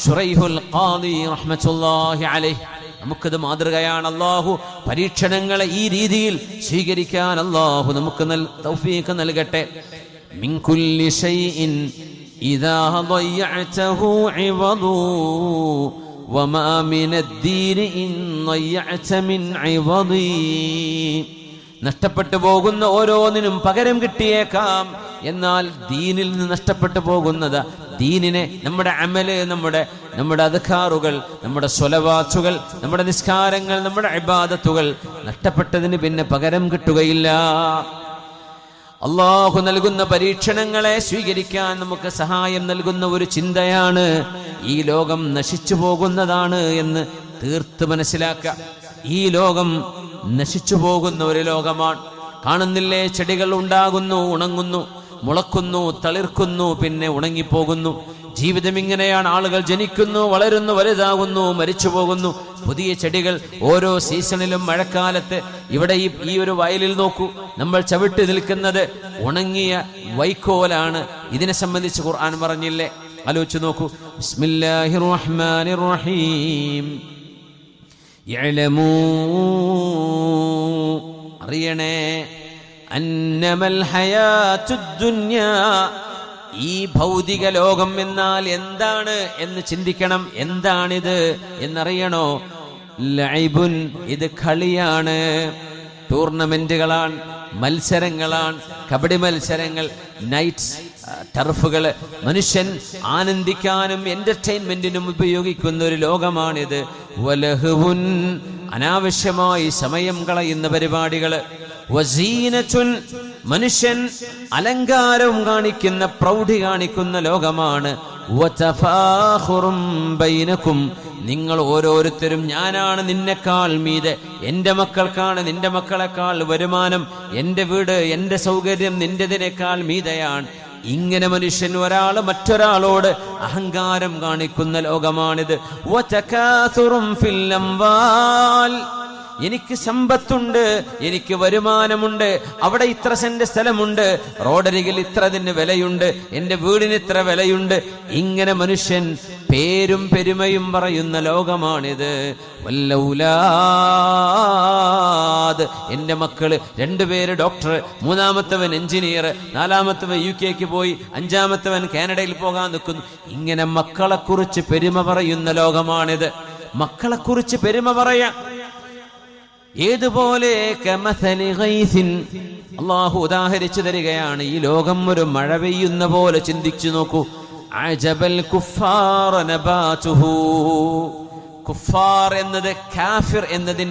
ശുറൈഹുൽ ഖാദി റഹ്മത്തുള്ളാഹി അലൈഹി നമുക്കത് മാതൃകയാണ്. അല്ലാഹു പരീക്ഷണങ്ങളെ ഈ രീതിയിൽ സ്വീകരിക്കാൻ അല്ലാഹു നമുക്ക് തൗഫീഖ് നൽകട്ടെ. മിൻ കുല്ലി ശൈഇൻ ഇദാ ളയഅതഹു ഇവദു വമാ മിനദ്ദീനി ഇൻ ളയഅത മിൻ ഇവദി. നഷ്ടപ്പെട്ടു പോകുന്ന ഓരോന്നിനും പകരം കിട്ടിയേക്കാം. എന്നാൽ ദീനിൽ നിന്ന് നഷ്ടപ്പെട്ടു പോകുന്നത്, ദീനിനെ, നമ്മുടെ അമല്, നമ്മുടെ അദ്കാറുകൾ, നമ്മുടെ സ്വലവാത്തുകൾ, നമ്മുടെ നിസ്കാരങ്ങൾ, നമ്മുടെ ഇബാദത്തുകൾ നഷ്ടപ്പെട്ടതിന് പിന്നെ പകരം കിട്ടുകയില്ല. അള്ളാഹു നൽകുന്ന പരീക്ഷണങ്ങളെ സ്വീകരിക്കാൻ നമുക്ക് സഹായം നൽകുന്ന ഒരു ചിന്തയാണ് ഈ ലോകം നശിച്ചു പോകുന്നതാണ് എന്ന് തീർത്ത് മനസ്സിലാക്കുക. ഈ ലോകം നശിച്ചു പോകുന്ന ഒരു ലോകമാണ്. കാണുന്നില്ലേ, ചെടികൾ ഉണ്ടാകുന്നു, ഉണങ്ങുന്നു, മുളക്കുന്നു, തളിർക്കുന്നു, പിന്നെ ഉണങ്ങിപ്പോകുന്നു. ജീവിതം ഇങ്ങനെയാണ്. ആളുകൾ ജനിക്കുന്നു, വളരുന്നു, വലുതാകുന്നു, മരിച്ചു പോകുന്നു. പുതിയ ചെടികൾ ഓരോ സീസണിലും. മഴക്കാലത്ത് ഇവിടെ ഈ ഒരു വയലിൽ നോക്കൂ, നമ്മൾ ചവിട്ടി നിൽക്കുന്നത് ഉണങ്ങിയ വൈക്കോലാണ്. ഇതിനെ സംബന്ധിച്ച് ഖുർആൻ പറഞ്ഞില്ലേ? ആലോചിച്ച് നോക്കൂ. ബിസ്മില്ലാഹിർ റഹ്മാനിർ റഹീം. യഅലമൂ, അറിയണേ, അന്നമൽ ഹയാത്തുദ് ദുനിയാ, ഈ ഭൗതിക ലോകം എന്നാൽ എന്താണ് എന്ന് ചിന്തിക്കണം. എന്താണിത് എന്നറിയണോ? ലൈബുൻ, ഇത് കളിയാണ്, ടൂർണമെന്റുകളാണ്, മത്സരങ്ങളാണ്, കബഡി മത്സരങ്ങൾ, നൈറ്റ്സ്, ടർഫുകൾ. മനുഷ്യൻ ആനന്ദിക്കാനും എന്റർടൈൻമെന്റിനും ഉപയോഗിക്കുന്ന ഒരു ലോകമാണിത്. വലഹുൻ, അനാവശ്യമായി സമയം കളയുന്ന പരിപാടികള്. വസീനത്തുൻ, മനുഷ്യൻ അലങ്കാരം കാണിക്കുന്ന, പ്രൗഢി കാണിക്കുന്ന ലോകമാണ്. വതഫാഖുറും ബൈനകും, നിങ്ങൾ ഓരോരുത്തരും ഞാനാണ് നിന്നെക്കാൾ മീതെ, എന്റെ മക്കൾക്കാണ് നിന്റെ മക്കളെക്കാൾ വരുമാനം, എന്റെ വീട്, എന്റെ സൗകര്യം നിന്റെതിനേക്കാൾ മീതെയാണ്. ഇങ്ങനെ മനുഷ്യൻ ഒരാള് മറ്റൊരാളോട് അഹങ്കാരം കാണിക്കുന്ന ലോകമാണിത്. വതകാസുറും ഫിൽ അംവാൽ, എനിക്ക് സമ്പത്തുണ്ട്, എനിക്ക് വരുമാനമുണ്ട്, അവിടെ ഇത്ര സെന്റ് സ്ഥലമുണ്ട്, റോഡരികിൽ ഇത്രതിന് വിലയുണ്ട്, എന്റെ വീടിന് ഇത്ര വിലയുണ്ട്. ഇങ്ങനെ മനുഷ്യൻ പേരും പെരുമയും പറയുന്ന ലോകമാണിത്. വല്ലൗലാദ്, എന്റെ മക്കള് 2 പേര് ഡോക്ടർ, 3-മത്തവൻ എഞ്ചിനീയർ, 4-മത്തവൻ UK പോയി, 5-മത്തവൻ കാനഡയിൽ പോകാൻ നിൽക്കുന്നു. ഇങ്ങനെ മക്കളെക്കുറിച്ച് പെരുമ പറയുന്ന ലോകമാണിത്. മക്കളെക്കുറിച്ച് പെരുമ പറയാം. ഏതുപോലെ അള്ളാഹു ഉദാഹരിച്ചു തരികയാണ്. ഈ ലോകം ഒരു മഴ പെയ്യുന്ന പോലെ ചിന്തിച്ചു നോക്കൂ. അജബൽ കുഫാർ നബാതുഹു, കുഫാർ എന്നത് കാഫിർ എന്നതിന്റെ